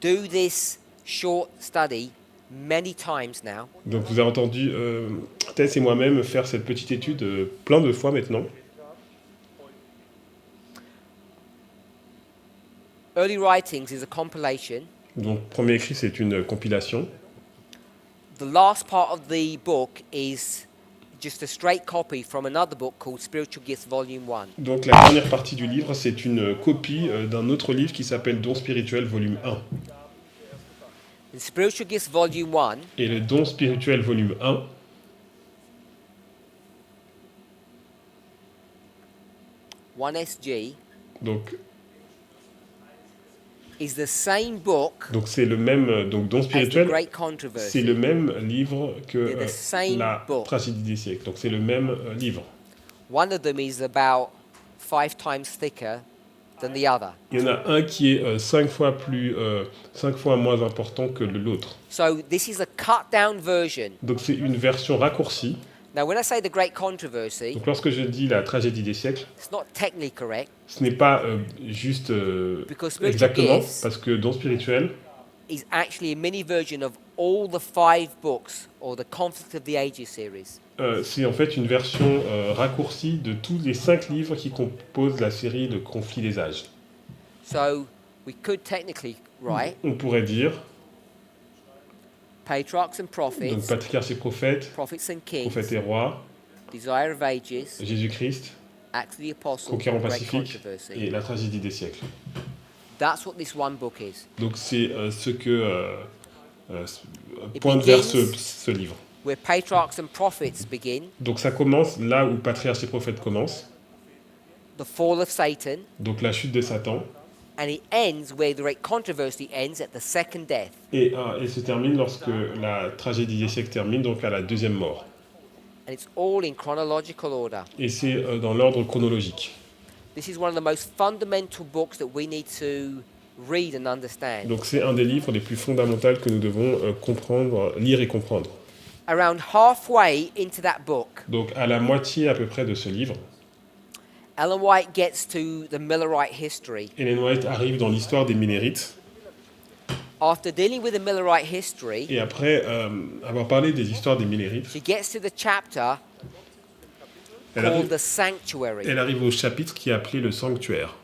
do this short study many times now. Donc vous avez entendu Tess et moi-même faire cette petite étude plein de fois maintenant. Early writings is a compilation. Donc premier écrit, c'est une compilation. The last part of the book is just a straight copy from another book called Spiritual Gifts Volume 1. Donc la dernière partie du livre, c'est une copie d'un autre livre qui s'appelle Dons spirituels volume 1. In Spiritual Gifts Volume 1, Et le Don spirituel volume 1, 1SG, donc is the same book c'est le même donc Don as the spirituel, Great c'est Controversy. le même livre que They're the same la book. tragédie des siècles. Donc c'est le même livre. One of them is about 5 times thicker than the other. Il y en a un qui est 5 fois moins important que l'autre. So this is a cut down version. Donc c'est une version raccourcie. Now when I say the Great Controversy, Donc lorsque je dis la tragédie des siècles, it's not technically correct ce n'est pas juste because spiritual exactement, gifts parce que Don spirituel, is actually a mini version of all the 5 books or the Conflict of the Ages series. c'est en fait une version raccourcie de tous les 5 livres qui composent la série de Conflits des âges. So we could technically write On pourrait dire, Patriarchs and donc Prophets, patriarches et prophètes, Prophets and Kings, prophètes et rois, Desire of Ages, Jésus-Christ, Acts of the Apostles, conquérant and Great pacifique Controversy. et la tragédie des siècles. That's what this one book is. Donc c'est ce que pointe vers ce livre. Where Patriarchs and Prophets begin, Donc ça commence là où patriarches et prophètes commencent, the fall of Satan, donc la chute de Satan, and it ends where the Great Controversy ends at the second death. et se termine lorsque la tragédie des siècles termine, donc à la deuxième mort. And it's all in chronological order. Et c'est dans l'ordre chronologique. This is one of the most fundamental books that we need to read and understand. Donc c'est un des livres les plus fondamentaux que nous devons comprendre, lire et comprendre. Around halfway into that book, Donc à la moitié à peu près de ce livre, Ellen White gets to the Millerite history. Ellen White arrive dans l'histoire des Millerites. After dealing with the Millerite history, Et après avoir parlé des histoires des Millerites, she gets to the chapter elle called arrive, the Sanctuary. elle arrive au chapitre qui est appelé le sanctuaire.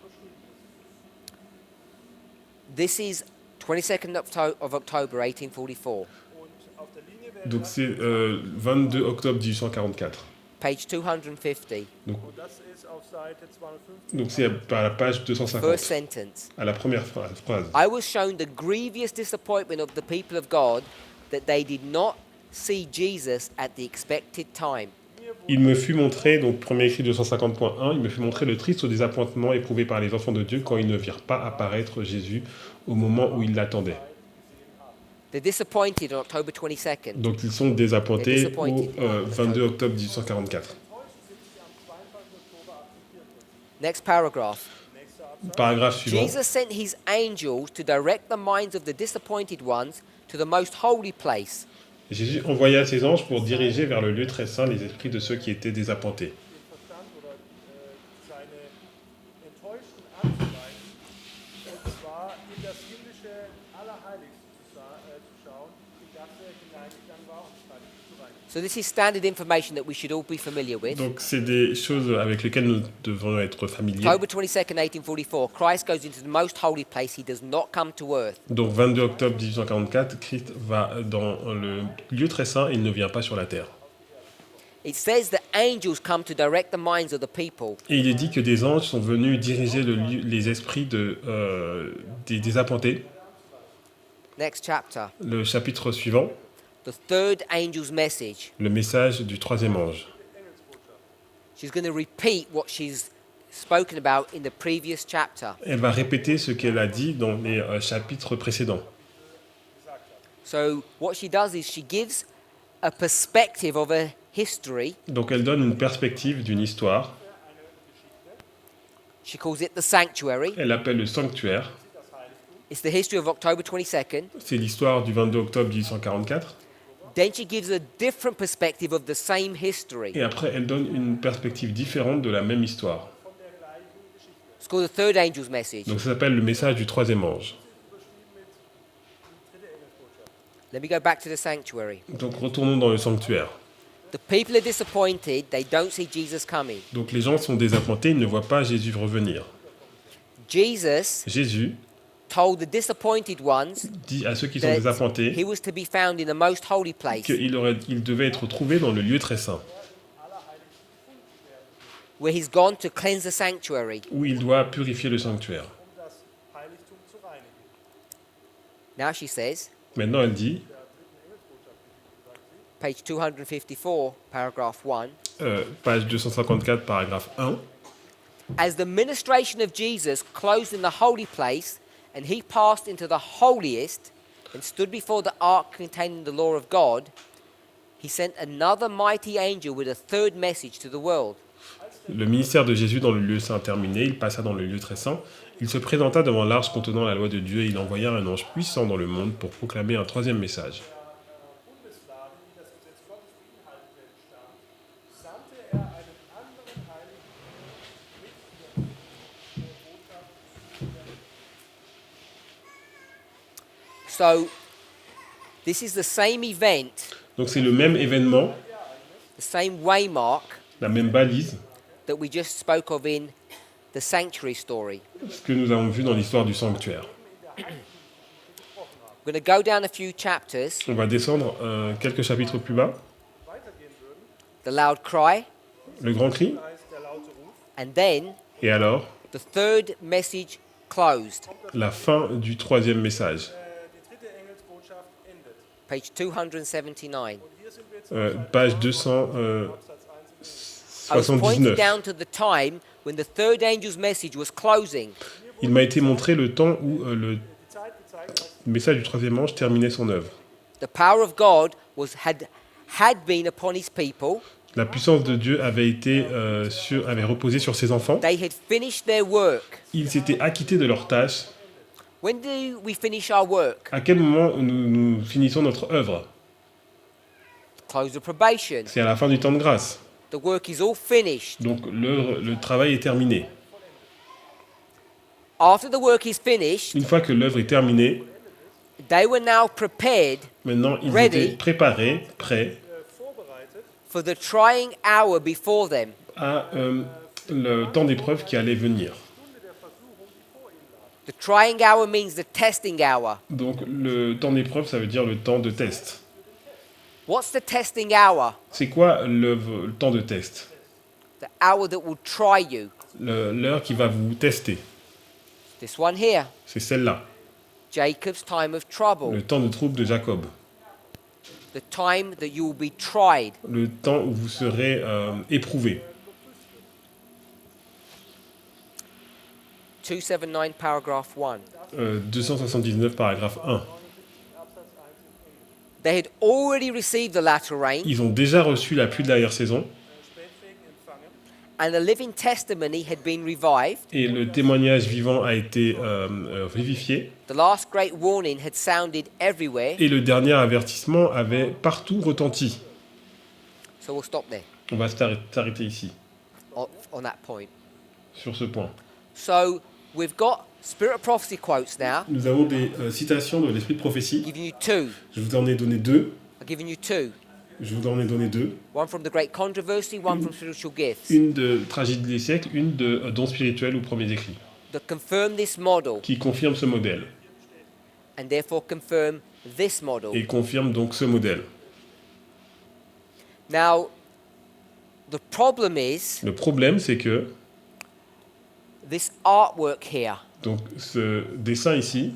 This is 22nd of October 1844, Donc c'est 22 octobre 1844. page 250, Donc c'est à la page first 250, sentence. à la première phrase. I was shown the grievous disappointment of the people of God that they did not see Jesus at the expected time. Il me fut montré, donc premier écrit 250.1, il me fut montré le triste désappointement éprouvé par les enfants de Dieu quand ils ne virent pas apparaître Jésus au moment où ils l'attendaient. They're disappointed on October 22nd. Donc ils sont désappointés au disappointed. 22 octobre 1844. Next paragraph. Paragraphe suivant. Jesus sent his angels to direct the minds of the disappointed ones to the most holy place. Jésus envoya ses anges pour diriger vers le lieu très saint les esprits de ceux qui étaient désappointés. So this is standard information that we should all be familiar with. Donc c'est des choses avec lesquelles nous devons être familiers. October 22nd, 1844, Christ goes into the most holy place. He does not come to earth. Donc 22 octobre 1844, Christ va dans le lieu très saint et il ne vient pas sur la terre. It says that angels come to direct the minds of the people. Et il est dit que des anges sont venus diriger les esprits des désappointés. Next chapter. Le chapitre suivant, The third angel's message. le message du troisième ange. She's going to repeat what she's spoken about in the previous chapter. Elle va répéter ce qu'elle a dit dans les chapitres précédents. So what she does is she gives a perspective of a history. Donc elle donne une perspective d'une histoire. She calls it the sanctuary. Elle l'appelle le sanctuaire. It's the history of October 22nd. C'est l'histoire du 22 octobre 1844. Then she gives a different perspective of the same history. Et après, elle donne une perspective différente de la même histoire. It's called the third angel's message. Donc ça s'appelle le message du troisième ange. Let me go back to the sanctuary. Donc retournons dans le sanctuaire. The people are disappointed. They don't see Jesus coming. Donc les gens sont désappointés, ils ne voient pas Jésus revenir. Jesus Jésus told the disappointed ones dit à ceux qui sont that désappointés he was to be found in the most holy place, qu'il devait être trouvé dans le lieu très saint, where he's gone to cleanse the sanctuary. où il doit purifier le sanctuaire. Now she says, Maintenant, elle dit, page 254, paragraph 1, page 254, paragraphe 1, as the ministration of Jesus closed in the holy place, and he passed into the holiest and stood before the ark containing the law of God, he sent another mighty angel with a third message to the world. le ministère de Jésus dans le lieu saint terminé, il passa dans le lieu très saint. Il se présenta devant l'arche contenant la loi de Dieu et il envoya un ange puissant dans le monde pour proclamer un troisième message. So, this is the same event, Donc c'est le même événement, the same waymark la même balise, that we just spoke of in the sanctuary story. ce que nous avons vu dans l'histoire du sanctuaire. We're going to go down a few chapters. On va descendre quelques chapitres plus bas. The loud cry, Le grand cri, and then et alors the third message closed. la fin du troisième message. Page 279. Page I was pointed 279. down to the time when the third angel's message was closing. Il m'a été montré le temps où le message du troisième ange terminait son œuvre. The power of God had been upon his people. La puissance de Dieu avait reposé sur ses enfants. They had finished their work. Ils s'étaient acquittés de leurs tâches. When do we finish our work? À quel moment nous finissons notre œuvre? Close of probation. C'est à la fin du temps de grâce. The work is all finished. Donc le travail est terminé. After the work is finished, Une fois que l'œuvre est terminée, they were now prepared maintenant ils Ready. étaient préparés, prêts for the trying hour before them. à le temps d'épreuve qui allait venir. The trying hour means the testing hour. Donc le temps d'épreuve, ça veut dire le temps de test. What's the testing hour? C'est quoi le temps de test? The hour that will try you. L'heure qui va vous tester. This one here. C'est celle-là, Jacob's time of trouble. le temps de trouble de Jacob. the time that you will be tried. le temps où vous serez éprouvé. 279 paragraph 1. 279, paragraphe 1. They had already received the latter rain, Ils ont déjà reçu la pluie de l'arrière-saison and the living testimony had been revived. et le témoignage vivant a été vivifié. The last great warning had sounded everywhere. Et le dernier avertissement avait partout retenti. So we'll stop there On va s'arrêter ici, on that point. sur ce point. So we've got Spirit of Prophecy quotes now. Nous avons des citations de l'esprit de I've prophétie. given you two. Je vous en ai donné deux. I've given you two. Je vous en ai donné deux. One from the Great Controversy, one from Spiritual Gifts. Une de Tragédie des siècles, une de Dons spirituels ou Premiers écrits, That confirm this model qui confirme ce modèle and therefore confirm this model. et confirme donc ce modèle. Now, the problem is Le problème, c'est que this artwork here. donc ce dessin ici,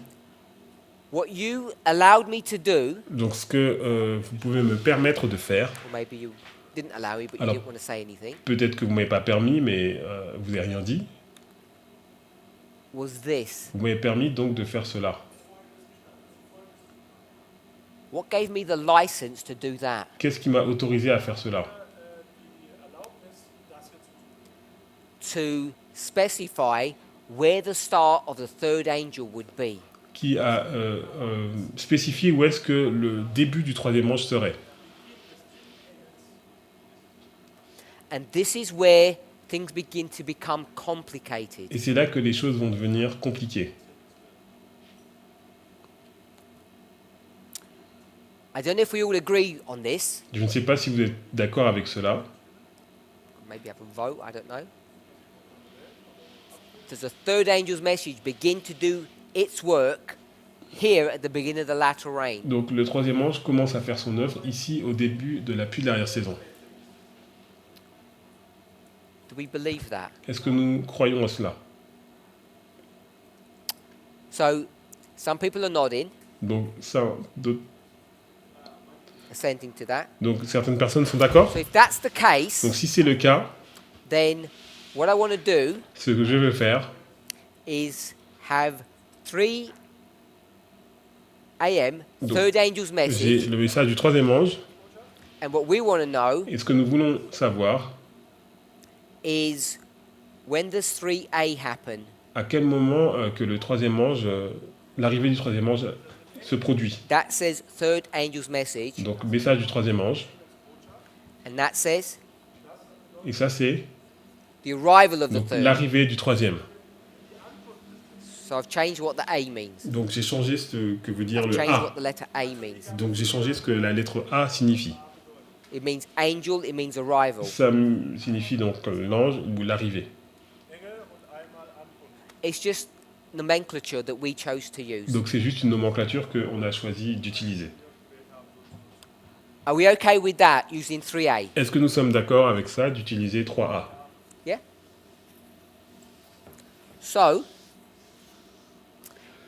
What you allowed me to do, donc ce que vous pouvez me permettre de faire, or maybe you didn't allow me, but you Alors, didn't want to say anything, peut-être que vous m'avez pas permis, mais vous n'avez rien dit. was this. Vous m'avez permis donc de faire cela. What gave me the license to do that? Qu'est-ce qui m'a autorisé à faire cela? To specify where the star of the third angel would be. Qui a spécifié où est-ce que le début du troisième ange serait. And this is where things begin to become complicated. Et c'est là que les choses vont devenir compliquées. I don't know if we all agree on this. Je ne sais pas si vous êtes d'accord avec cela. Maybe have a vote, I don't know. Does the third angel's message begin to do its work here at the beginning of the latter rain? Donc le troisième ange commence à faire son œuvre ici au début de la pluie de l'arrière-saison. Do we believe that? Est-ce que nous croyons à cela? So, some people are nodding, Donc, assenting to that. donc certaines personnes sont d'accord. So if that's the case, Donc si c'est le cas, then what I want to do ce que je veux faire, is have 3 a.m. Donc, third angel's j'ai message, le message du troisième ange. and what we want to know Et ce que nous voulons savoir, is when does 3a happen? à quel moment que le troisième ange, l'arrivée du troisième ange se produit. That says third angel's message, Donc message du troisième ange. and that says Et ça c'est the arrival of the donc, third. l'arrivée du troisième. So I've changed what the A means. Donc j'ai changé ce que veut dire I've le changed what A. the letter A means. Donc j'ai changé ce que la lettre A signifie. It means angel, it means arrival. Ça signifie donc l'ange ou l'arrivée. It's just nomenclature that we chose to use. Donc c'est juste une nomenclature qu'on a choisi d'utiliser. Are we okay with that, using 3a? Est-ce que nous sommes d'accord avec ça d'utiliser 3A? Yeah? So,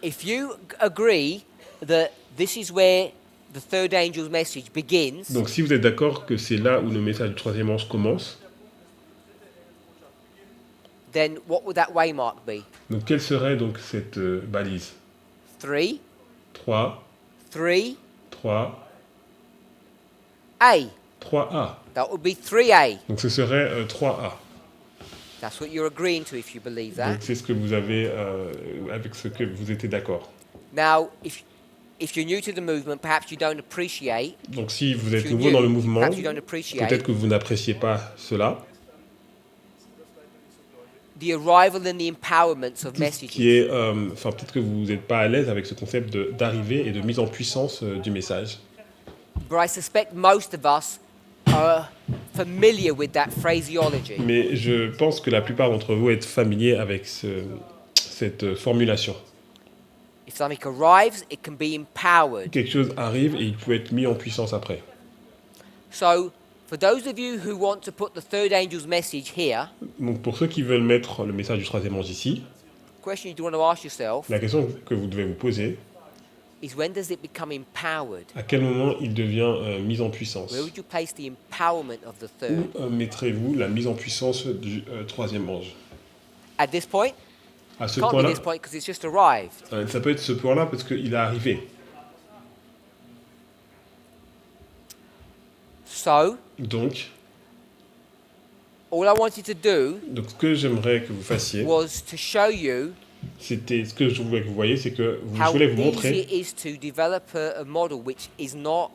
if you agree that this is where the third angel's message begins, Donc si vous êtes d'accord que c'est là où le message du troisième ange commence, then what would that waymark be? donc quelle serait donc cette balise? 3, 3, 3, 3, A. 3A. That would be 3A. Donc ce serait 3A. That's what you're agreeing to if you believe that. Donc c'est ce que vous avez, avec ce que vous étiez d'accord. Now, if you're new to the movement, perhaps you don't appreciate. Donc si vous êtes If you're nouveau dans le new, mouvement, perhaps you don't appreciate peut-être que vous n'appréciez pas cela. the arrival and the empowerments of Tout ce qui messages. est, enfin peut-être que vous n'êtes pas à l'aise avec ce concept d'arrivée et de mise en puissance du message. But I suspect most of us are familiar with that phraseology. Mais je pense que la plupart d'entre vous êtes familiers avec cette formulation. If something arrives, it can be empowered. Quelque chose arrive et il peut être mis en puissance après. So, for those of you who want to put the third angel's message here, Donc pour ceux qui veulent mettre le message du troisième ange ici, the question you do want to ask yourself, la question que vous devez vous poser, is when does it become empowered? À quel moment il devient mis en puissance? Where would you place the empowerment of the third? Où mettrez-vous la mise en puissance du troisième ange? At this point? À ce Can't be point-là, this point because it's just arrived. ça peut être ce point-là parce qu'il est arrivé. So, Donc, all I wanted to do ce que j'aimerais que vous fassiez, was to show you c'était ce que je voulais que vous voyez, c'est que je how voulais vous easy montrer it is to develop a model which is not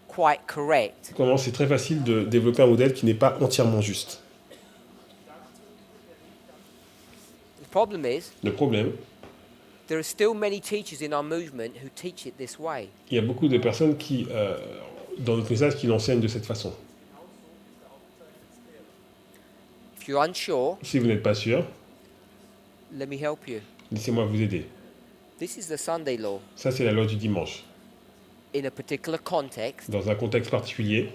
quite correct. comment c'est très facile de développer un modèle qui n'est pas entièrement juste. The problem is, Le problème, there are still many teachers in our movement who teach it this way. il y a beaucoup de personnes qui, dans notre message, qui l'enseignent de cette façon. If you're unsure, Si vous n'êtes pas sûr, let me help you. laissez-moi vous aider. This is the Sunday law. Ça, c'est la loi du dimanche. In a particular context, Dans un contexte particulier,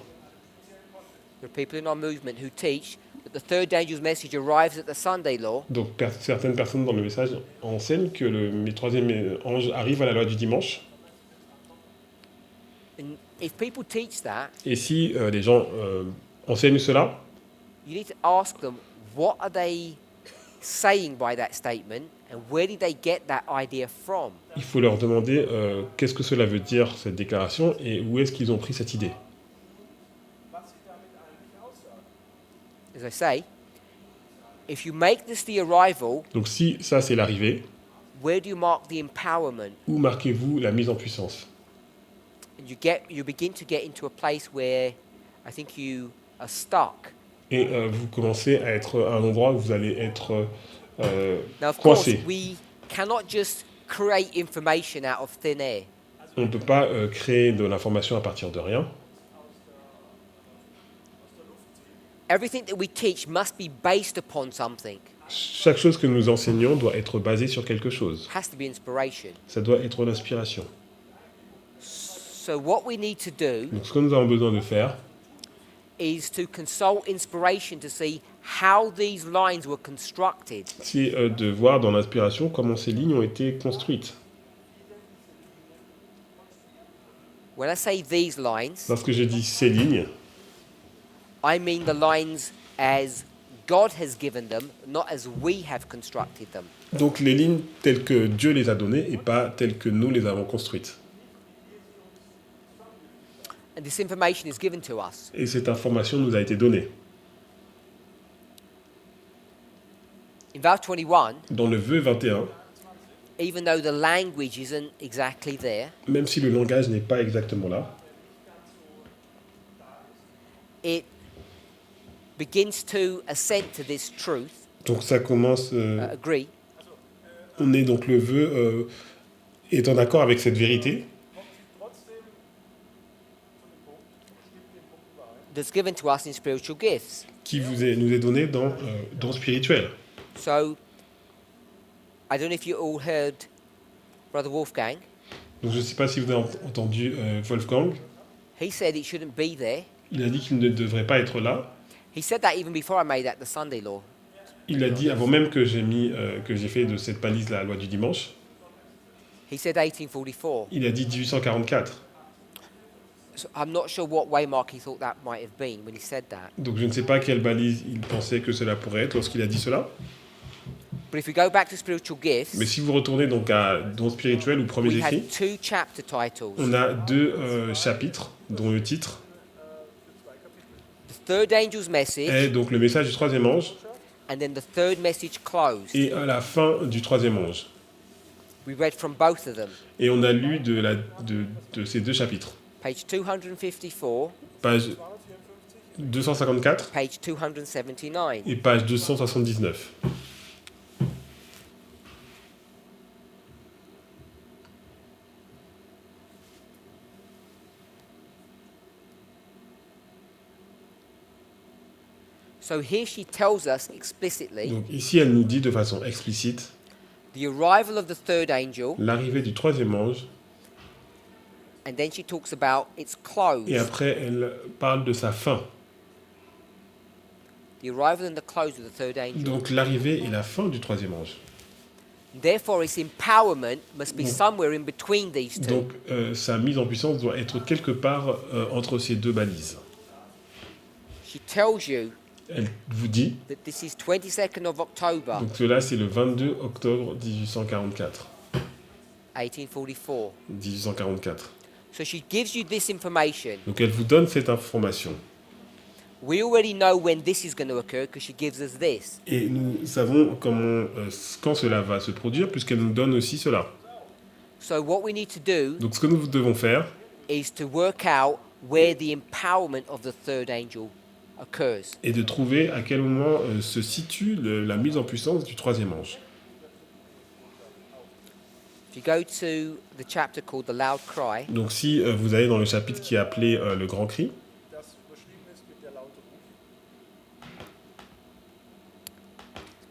there are people in our movement who teach that the third dangerous message arrives at the Sunday law, donc certaines personnes dans le message enseignent que le troisième ange arrive à la loi du dimanche. and if people teach that, Et si les gens enseignent cela, you need to ask them what are they saying by that statement and where did they get that idea from? il faut leur demander qu'est-ce que cela veut dire, cette déclaration, et où est-ce qu'ils ont pris cette idée. As I say, if you make this the arrival, Donc si ça c'est l'arrivée, where do you mark the empowerment? où marquez-vous la mise en puissance? And you begin to get into a place where I think you are stuck. Et vous commencez à être à un endroit où vous allez être Now, of course, coincé. we cannot just create information out of thin air. On ne peut pas créer de l'information à partir de rien. Everything that we teach must be based upon something. Chaque chose que nous enseignons doit être basée sur quelque chose. It has to be inspiration. Ça doit être l'inspiration. So what we need to do Donc ce que nous avons besoin de faire, is to consult inspiration to see how these lines were constructed. c'est de voir dans l'inspiration comment ces lignes ont été construites. When I say these lines, Lorsque je dis ces lignes, I mean the lines as God has given them, not as we have constructed them. donc les lignes telles que Dieu les a données et pas telles que nous les avons construites. And this information is given to us. Et cette information nous a été donnée. In verse 21, Dans le vœu 21, even though the language isn't exactly there, même si le langage n'est pas exactement là, it begins to assent to this truth, donc ça commence, agree, on est donc le vœu est en accord avec cette vérité that's given to us in spiritual gifts. qui nous est donnée dans don spirituel. So, I don't know if you all heard Brother Wolfgang. Donc je ne sais pas si vous avez entendu Wolfgang, He said it shouldn't be there. il a dit qu'il ne devrait pas être là. He said that even before I made that the Sunday law. Il l'a dit avant même que j'ai fait de cette palise la loi du dimanche. He said 1844. Il a dit 1844. So I'm not sure what waymark he thought that might have been when he said that. Donc je ne sais pas quelle balise il pensait que cela pourrait être lorsqu'il a dit cela. But if we go back to spiritual gifts, Mais si vous retournez donc à don spirituel ou premier we écrit, had two chapter titles. on a deux chapitres dont le titre The third angel's message est donc le message du troisième ange and then the third message closed. et à la fin du troisième ange. We read from both of them. Et on a lu de ces deux chapitres. Page 254, Page 254 page 279. et page 279. So here she tells us explicitly Donc ici, elle nous dit de façon explicite the arrival of the third angel, l'arrivée du troisième ange, and then she talks about its close. et après, elle parle de sa fin. The arrival and the close of the third angel. Donc l'arrivée et la fin du troisième ange. Therefore, its empowerment must be somewhere in between these two. Donc, sa mise en puissance doit être quelque part entre ces deux balises. She tells you Elle vous dit, that this is 22nd of October, donc cela c'est le 22 octobre 1844. 1844. 1844. So she gives you this information. Donc elle vous donne cette information. We already know when this is going to occur because she gives us this. Et nous savons quand cela va se produire, puisqu'elle nous donne aussi cela. So what we need to do Donc ce que nous devons faire, is to work out where the empowerment of the third angel occurs. est de trouver à quel moment se situe la mise en puissance du troisième ange. If you go to the chapter called the Loud Cry, Donc si vous allez dans le chapitre qui est appelé le grand cri,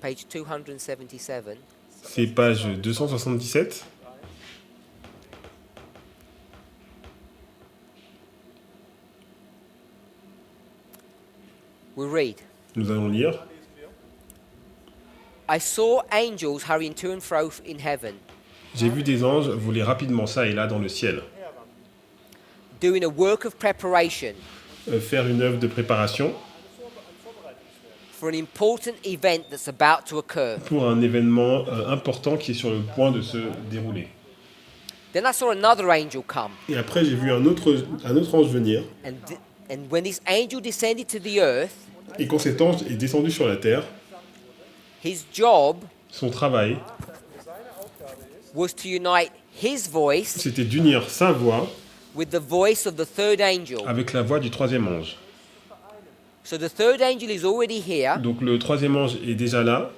page 277, c'est page 277. we read, Nous allons lire. I saw angels hurrying to and fro in heaven, J'ai vu des anges voler rapidement ça et là dans le ciel, doing a work of preparation faire une œuvre de préparation for an important event that's about to occur. pour un événement important qui est sur le point de se dérouler. Then I saw another angel come, Et après, j'ai vu un autre ange venir. and when this angel descended to the earth, Et quand cet ange est descendu sur la terre, his job son travail, was to unite his voice c'était d'unir sa voix with the voice of the third angel. avec la voix du troisième ange. So the third angel is already here. Donc le troisième ange est déjà là.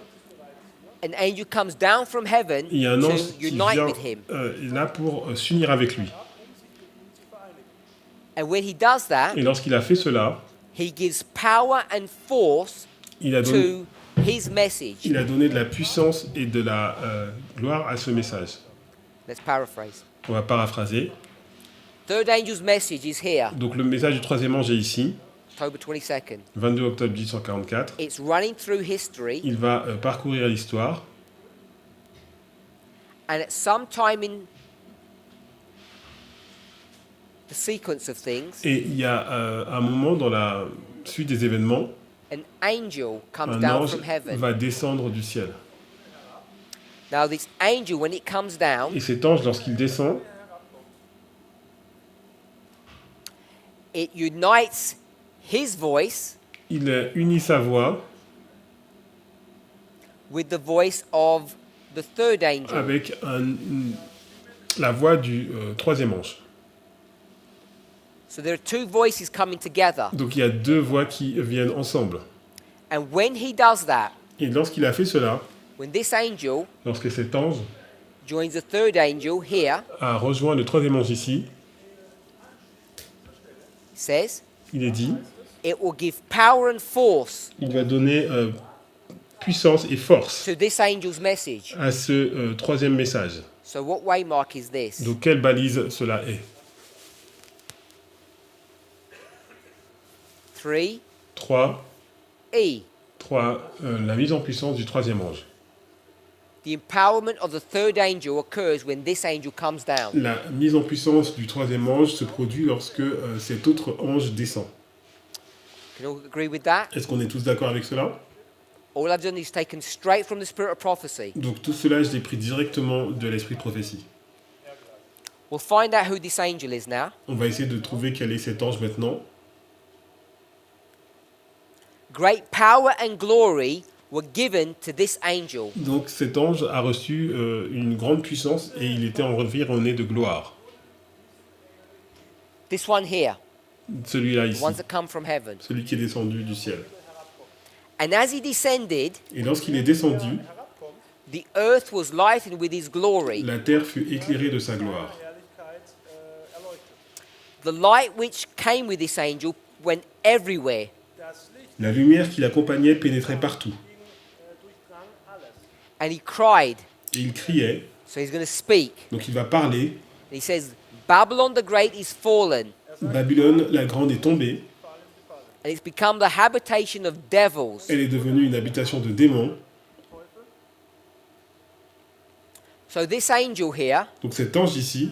An angel comes down from heaven Il y a un ange to qui unite vient with him. là pour s'unir avec lui. And when he does that, Et lorsqu'il a fait cela, he gives power and force il a donné, to his message. il a donné de la puissance et de la gloire à ce message. Let's paraphrase. On va paraphraser. Third angel's message is here, Donc le message du troisième ange est ici, October 22nd. 22 octobre 1844. It's running through history, Il va parcourir l'histoire. and at some time in the sequence of things, Et il y a un moment dans la suite des événements, an angel comes un down ange from heaven. va descendre du ciel. Now this angel, when it comes down, Et cet ange, lorsqu'il descend, it unites his voice il unit sa voix with the voice of the third angel. avec la voix du troisième ange. So there are two voices coming together. Donc il y a deux voix qui viennent ensemble. And when he does that, Et lorsqu'il a fait cela, when this angel lorsque cet ange joins the third angel here, a rejoint le troisième ange ici, it says, il est dit, it will give power and force il va donner puissance et force to this angel's message. à ce troisième message. So what waymark is this? Donc quelle balise cela est? 3 3, E. la mise en puissance du troisième ange. The empowerment of the third angel occurs when this angel comes down. La mise en puissance du troisième ange se produit lorsque cet autre ange descend. Can you all agree with that? Est-ce qu'on est tous d'accord avec cela? All I've done is taken straight from the spirit of prophecy. Donc tout cela, je l'ai pris directement de l'esprit de prophétie. We'll find out who this angel is now. On va essayer de trouver quel est cet ange maintenant. Great power and glory were given to this angel. Donc cet ange a reçu une grande puissance et il était environné de gloire. This one here, Celui-là the ici, ones that come from heaven. celui qui est descendu du ciel. And as he descended, Et lorsqu'il est descendu, the earth was lightened with his glory. la terre fut éclairée de sa gloire. The light which came with this angel went everywhere. La lumière qui l'accompagnait pénétrait partout. And he cried. Et il criait, So he's going to speak. donc il va parler. And he says, Babylon the Great is fallen, Babylone, la grande, est tombée. and it's become the habitation of devils Elle est devenue une habitation de démons So this angel here Donc cet ange ici,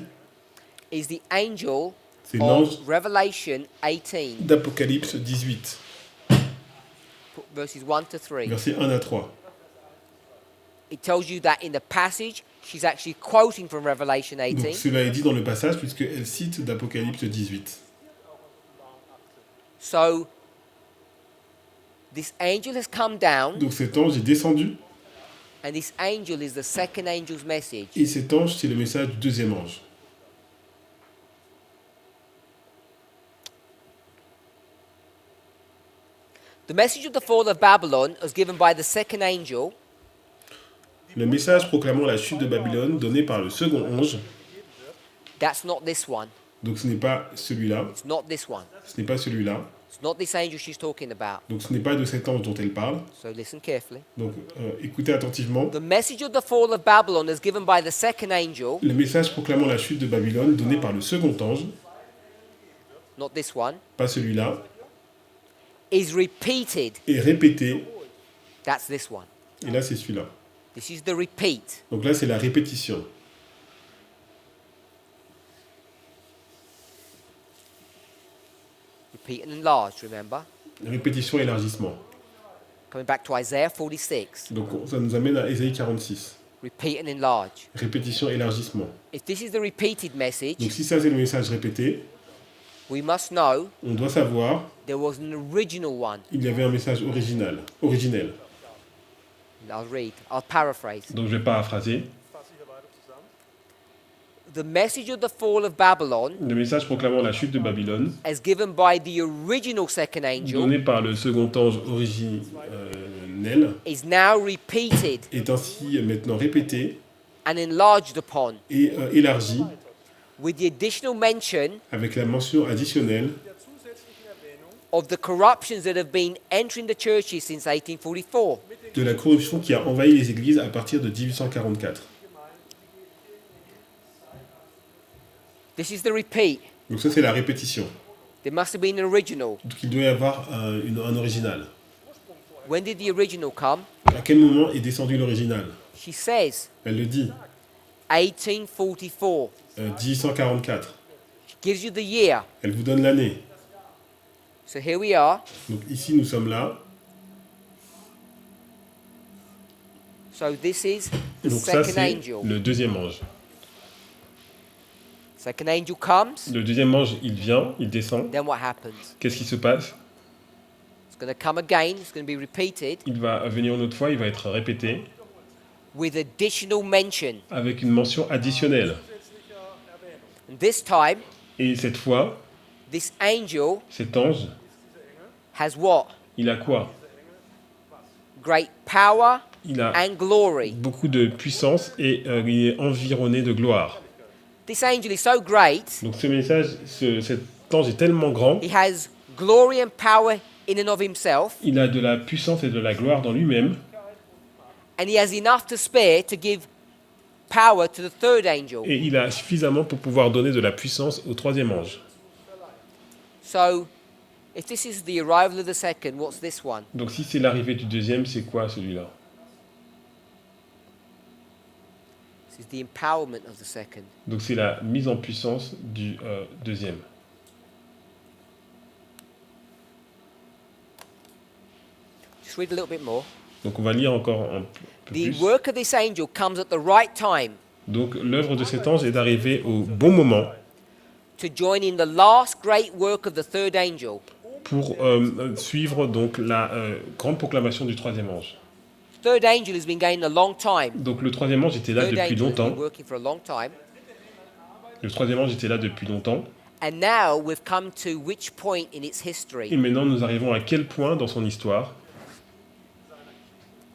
is the angel c'est l'ange of Revelation 18, d'Apocalypse 18, verses 1 to 3. versets 1 à 3. It tells you that in the passage, she's actually quoting from Revelation Donc 18. cela est dit dans le passage puisqu'elle cite d'Apocalypse 18. So this angel has come down, Donc cet ange est descendu and this angel is the second angel's message. et cet ange c'est le message du deuxième ange. The message of the fall of Babylon was given by the second angel, Le message proclamant la chute de Babylone donné par le second ange, that's not this one. donc ce n'est pas celui-là, It's not this one. ce n'est pas celui-là, It's not this angel she's talking about. donc ce n'est pas de cet ange dont elle parle. So listen carefully. Donc écoutez attentivement. The message of the fall of Babylon is given by the second angel, Le message proclamant la chute de Babylone donné par le second ange, not this one, pas celui-là, is repeated. est répété, That's this one. et là c'est celui-là. This is the repeat. Donc là c'est la répétition. Repeat and enlarge, remember? Répétition, élargissement. Coming back to Isaiah 46. Donc ça nous amène à Ésaïe 46. Repeat and enlarge. Répétition, élargissement. If this is the repeated Donc message, si ça c'est le message répété, we must know on doit savoir there was an original one. il y avait un message originel. I'll read. I'll paraphrase. Donc je vais paraphraser. The message of the fall of Babylon, Le message proclamant la chute de Babylone, as given by the original second angel, donné par le second ange originel, is now repeated est ainsi maintenant répété and enlarged upon, et élargi with the additional mention avec la mention additionnelle of the corruptions that have been entering the churches since 1844. de la corruption qui a envahi les églises à partir de 1844. This is the repeat. Donc ça c'est la répétition. There must have been an original. Donc il doit y avoir un original. When did the original come? À quel moment est descendu l'original? She says Elle le dit, 1844. 1844. She gives you the year. Elle vous donne l'année. So here we are. Donc ici nous sommes là. So this is the Donc ça second c'est angel. le deuxième ange. Second angel comes. Le deuxième ange, il vient, il descend. Then what happens? Qu'est-ce qui se passe? It's going to come again. It's going to be repeated Il va venir une autre fois, il va être répété with additional mention. avec une mention additionnelle. And this time, Et cette fois, this angel cet ange, has what? il a quoi? Great power Il a and glory. beaucoup de puissance et il est environné de gloire. This angel is so great. Donc ce message, cet ange est tellement grand, He has glory and power in and of himself, il a de la puissance et de la gloire dans lui-même, and he has enough to spare to give power to the third angel. et il a suffisamment pour pouvoir donner de la puissance au troisième ange. So, if this is the arrival of the second, what's this one? Donc si c'est l'arrivée du deuxième, c'est quoi celui-là? This is the empowerment of the second. Donc c'est la mise en puissance du deuxième. Just read a little bit more. Donc on va lire encore un peu The plus. work of this angel comes at the right time Donc l'œuvre de cet ange est d'arriver au bon moment to join in the last great work of the third angel. pour suivre donc la grande proclamation du troisième ange. Third angel has been going a long time. Donc le troisième ange était là Third depuis angel has longtemps. been working for a long time. Le troisième ange était là depuis longtemps. And now we've come to which point in its Et history? maintenant nous arrivons à quel point dans son histoire?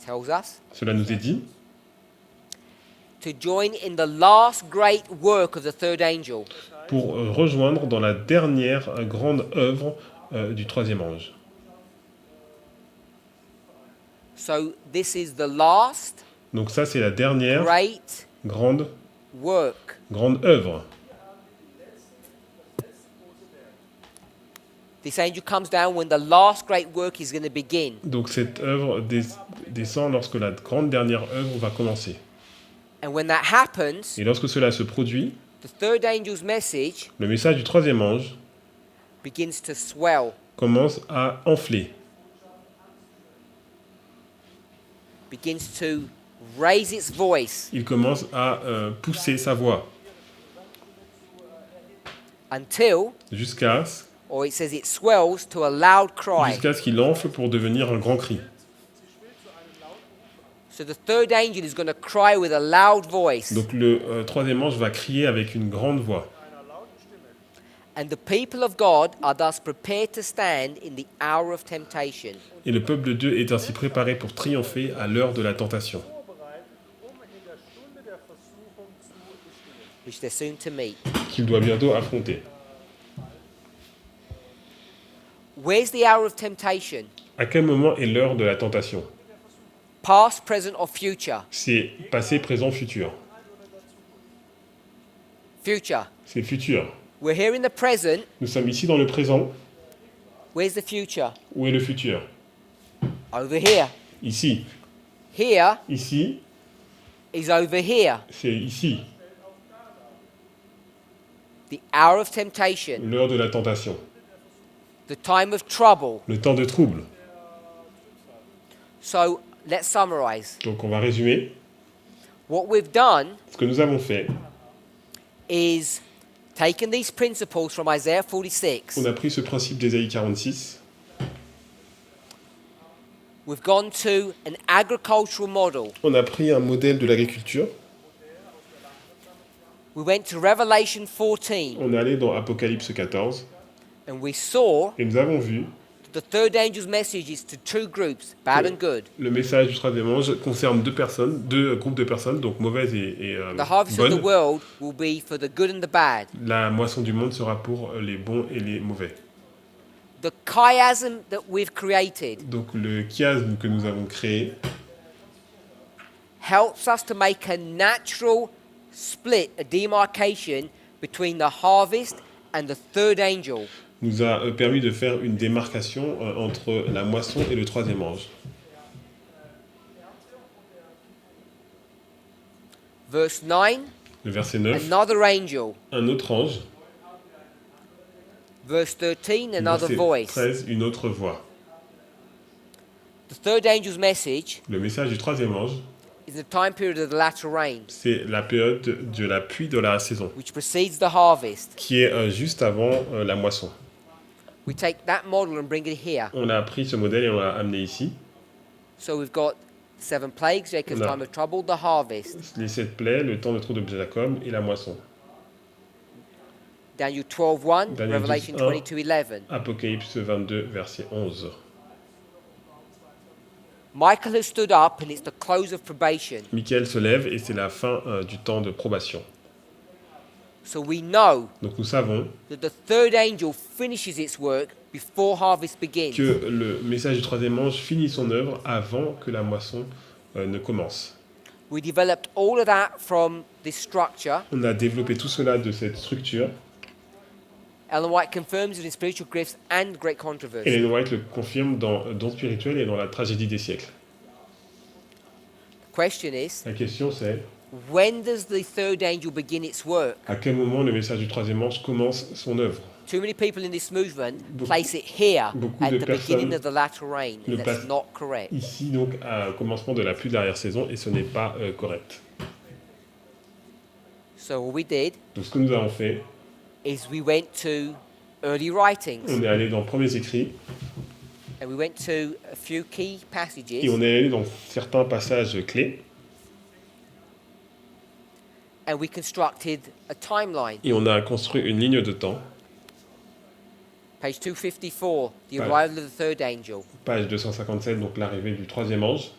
Tells us Cela nous est dit. to join in the last great work of the third angel. Pour rejoindre dans la dernière grande œuvre du troisième ange. So this is the last Donc ça c'est la dernière great grande œuvre. This angel comes down when the last great work is going to begin. Donc cette œuvre descend lorsque la grande dernière œuvre va commencer. And when that happens, Et lorsque cela se produit, the third angel's message le message du troisième ange begins to swell, commence à enfler, begins to raise its voice il commence à pousser sa voix until, jusqu'à or it says it swells to a loud cry. ce qu'il enfle pour devenir un grand cri. So the third angel is going to cry with a loud voice. Donc le troisième ange va crier avec une grande voix. And the people of God are thus prepared to stand in the hour of temptation. Et le peuple de Dieu est ainsi préparé pour triompher à l'heure de la tentation, Which they're soon to meet. qu'il doit bientôt affronter. Where's the hour of temptation? À quel moment est l'heure de la tentation? Past, present, or future? C'est passé, présent, futur. Future. C'est futur. We're here in the present. Nous sommes ici dans le présent. Where's the future? Où est le futur? Over here. Ici. Here Ici, is over here. c'est ici. The hour of temptation. L'heure de la tentation. The time of trouble. Le temps de trouble. So let's summarize. Donc on va résumer. What we've done Ce que nous avons fait, is taken these principles from Isaiah 46. on a pris ce principe d'Ésaïe 46. We've gone to an agricultural model. On a pris un modèle de l'agriculture. We went to Revelation 14 On est allé dans Apocalypse 14. and we saw Et nous avons vu the third angel's message is to two groups, bad and good. le message du troisième ange concerne deux groupes de personnes, donc mauvaises et The harvest of the bonnes. world will be for the good and the bad. La moisson du monde sera pour les bons et les mauvais. The chiasm that we've created Donc le chiasme que nous avons créé helps us to make a natural split, a demarcation between the harvest and the third angel. nous a permis de faire une démarcation entre la moisson et le troisième ange. Verse 9, Le verset 9, another angel. un autre ange. Verse 13, another Verset voice. 13, une autre voix. The third angel's message Le message du troisième ange, is the time period of the latter rain, c'est la période de la pluie de la saison, which precedes the harvest. qui est juste avant la moisson. We take that model and bring it here. On a pris ce modèle et on l'a amené ici. So we've got 7 plagues, Jacob's No. time of trouble, the harvest. Les 7 plaies, le temps de trou de Jacob et la moisson. Daniel 12:1, Daniel Revelation 12:1. 22:11. Apocalypse 22, verset 11. Michael has stood up and it's the close of probation. Michael se lève et c'est la fin du temps de probation. So we know Donc nous savons that the third angel finishes its work before harvest begins. que le message du troisième ange finit son œuvre avant que la moisson ne commence. We developed all of that from this structure. On a développé tout cela de cette structure. Ellen White confirms it in Spiritual Gifts and Great Controversy. Ellen White le confirme dans Don spirituel et dans la tragédie des siècles. The question is, La question c'est, when does the third angel begin its work? à quel moment le message du troisième ange commence son œuvre? Too many people in this movement Beaucoup- place it here beaucoup at de the personnes beginning of the latter rain, le and that's placent not correct. Ici donc au commencement de la pluie de l'arrière-saison et ce n'est pas correct. So what we did Donc ce que nous avons fait, is we went to early writings, on est allé dans Premiers Écrits and we went to a few key et passages, on est allé dans certains passages clés and we constructed a timeline. et on a construit une ligne de temps. Page 254, the Right. arrival of the third angel. Page 257, donc l'arrivée du troisième ange.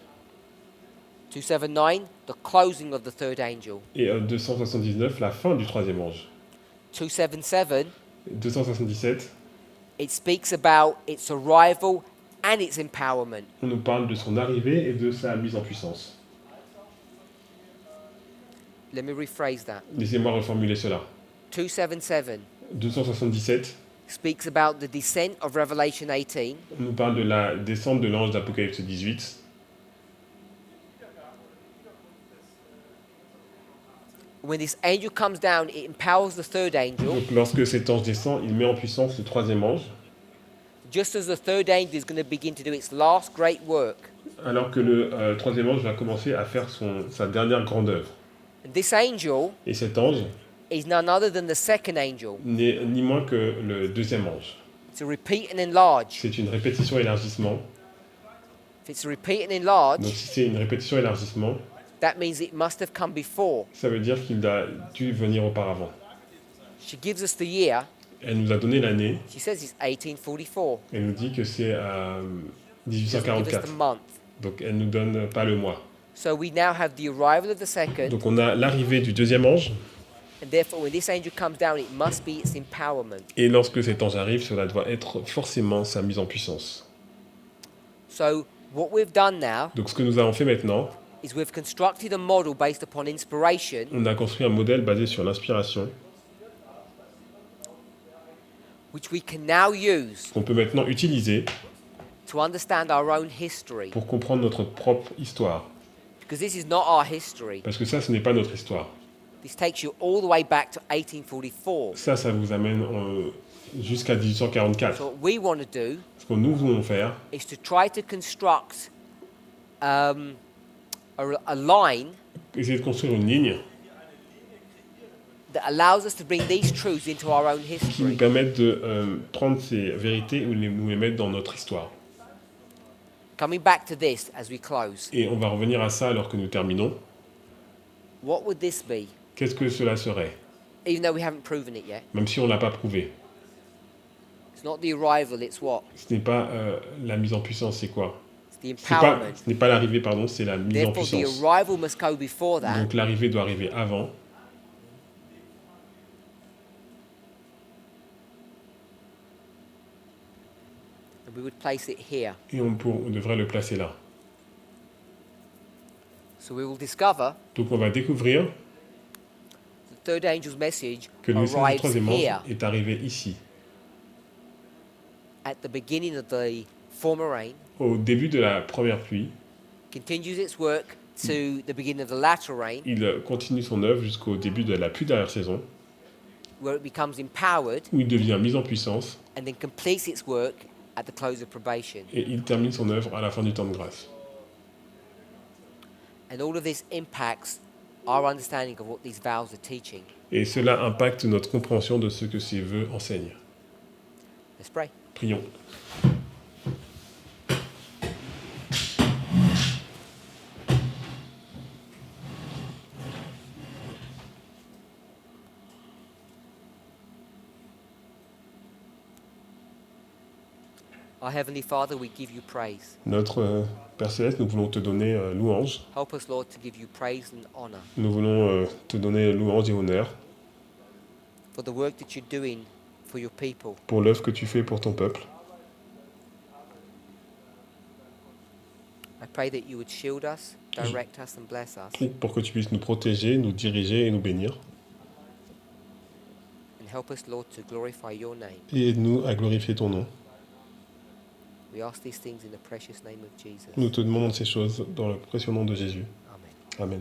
279, the closing of the third angel. Et 279, la fin du troisième ange. 277, 277, it speaks about its arrival and its empowerment. on nous parle de son arrivée et de sa mise en puissance. Let me rephrase that. Laissez-moi reformuler cela. 277 277, speaks about the descent of Revelation 18, on nous parle de la descente de l'ange d'Apocalypse 18. When this angel comes down, it empowers the third angel. Donc lorsque cet ange descend, il met en puissance le troisième ange, Just as the third angel is going to begin to do its last great work. alors que le troisième ange va commencer à faire sa dernière grande œuvre. And this angel Et cet ange is none other than the second angel. n'est ni moins que le deuxième ange. It's a repeat and enlarge. C'est une répétition élargissement. If it's a repeat and enlarge, Donc si c'est une répétition élargissement, that means it must have come before. ça veut dire qu'il a dû venir auparavant. She gives us the year. Elle nous a donné l'année. She says it's 1844. Elle nous dit que c'est She doesn't give us 1844. the month. Donc elle nous donne pas le mois. So we now have the arrival of the second, Donc on a l'arrivée du deuxième ange. and therefore when this angel comes down, it must be its empowerment. Et lorsque cet ange arrive, cela doit être forcément sa mise en puissance. So what we've done now Donc ce que nous avons fait maintenant, is we've constructed a model based upon inspiration, on a construit un modèle basé sur l'inspiration which we can now use qu'on peut maintenant utiliser to understand our own history. pour comprendre notre propre histoire. Because this is not our history. Parce que ça, ce n'est pas notre histoire. This takes you all the way back to 1844. Ça vous amène jusqu'à 1844. So what we want to do Ce que nous voulons faire, is to try to construct a line essayer de construire une ligne that allows us to bring these truths into our own qui nous history. permette de prendre ces vérités et nous les mettre dans notre histoire. Coming back to this as we close, Et on va revenir à ça alors que nous terminons. what would this be? Qu'est-ce que cela serait? Even though we haven't proven it yet. Même si on ne l'a pas prouvé. It's not the arrival, it's what? Ce n'est pas la mise en puissance, c'est quoi? It's the empowerment. Ce n'est pas l'arrivée, pardon, c'est la mise en Therefore, the puissance. arrival must go before that. Donc l'arrivée doit arriver avant. And we would place it here. Et on devrait le placer là. So we will discover Donc on va découvrir the third angel's message que le message du arrives troisième ange here est arrivé ici, at the beginning of the former rain, au début de la première pluie. continues its work to the beginning of the latter rain, Il continue son œuvre jusqu'au début de la pluie d'arrière saison, where it becomes empowered, où il devient mis en puissance, and then completes its work at the close of probation. et il termine son œuvre à la fin du temps de grâce. And all of this impacts our understanding of what these vows are teaching. Et cela impacte notre compréhension de ce que ces vœux enseignent. Let's pray. Prions. Our Heavenly Father, we give you praise. Notre Père Céleste, nous voulons te donner louange. Help us, Lord, to give you praise and honor Nous voulons te donner louange et honneur for the work that you're doing for your people. pour l'œuvre que tu fais pour ton peuple. I pray that you would shield us, direct us, and bless us, Prie pour que tu puisses nous protéger, nous diriger et nous bénir. and help us, Lord, to glorify your name. Et aide-nous à glorifier ton nom. We ask these things in the precious name of Jesus. Nous te demandons ces choses dans le précieux nom de Jésus. Amen. Amen.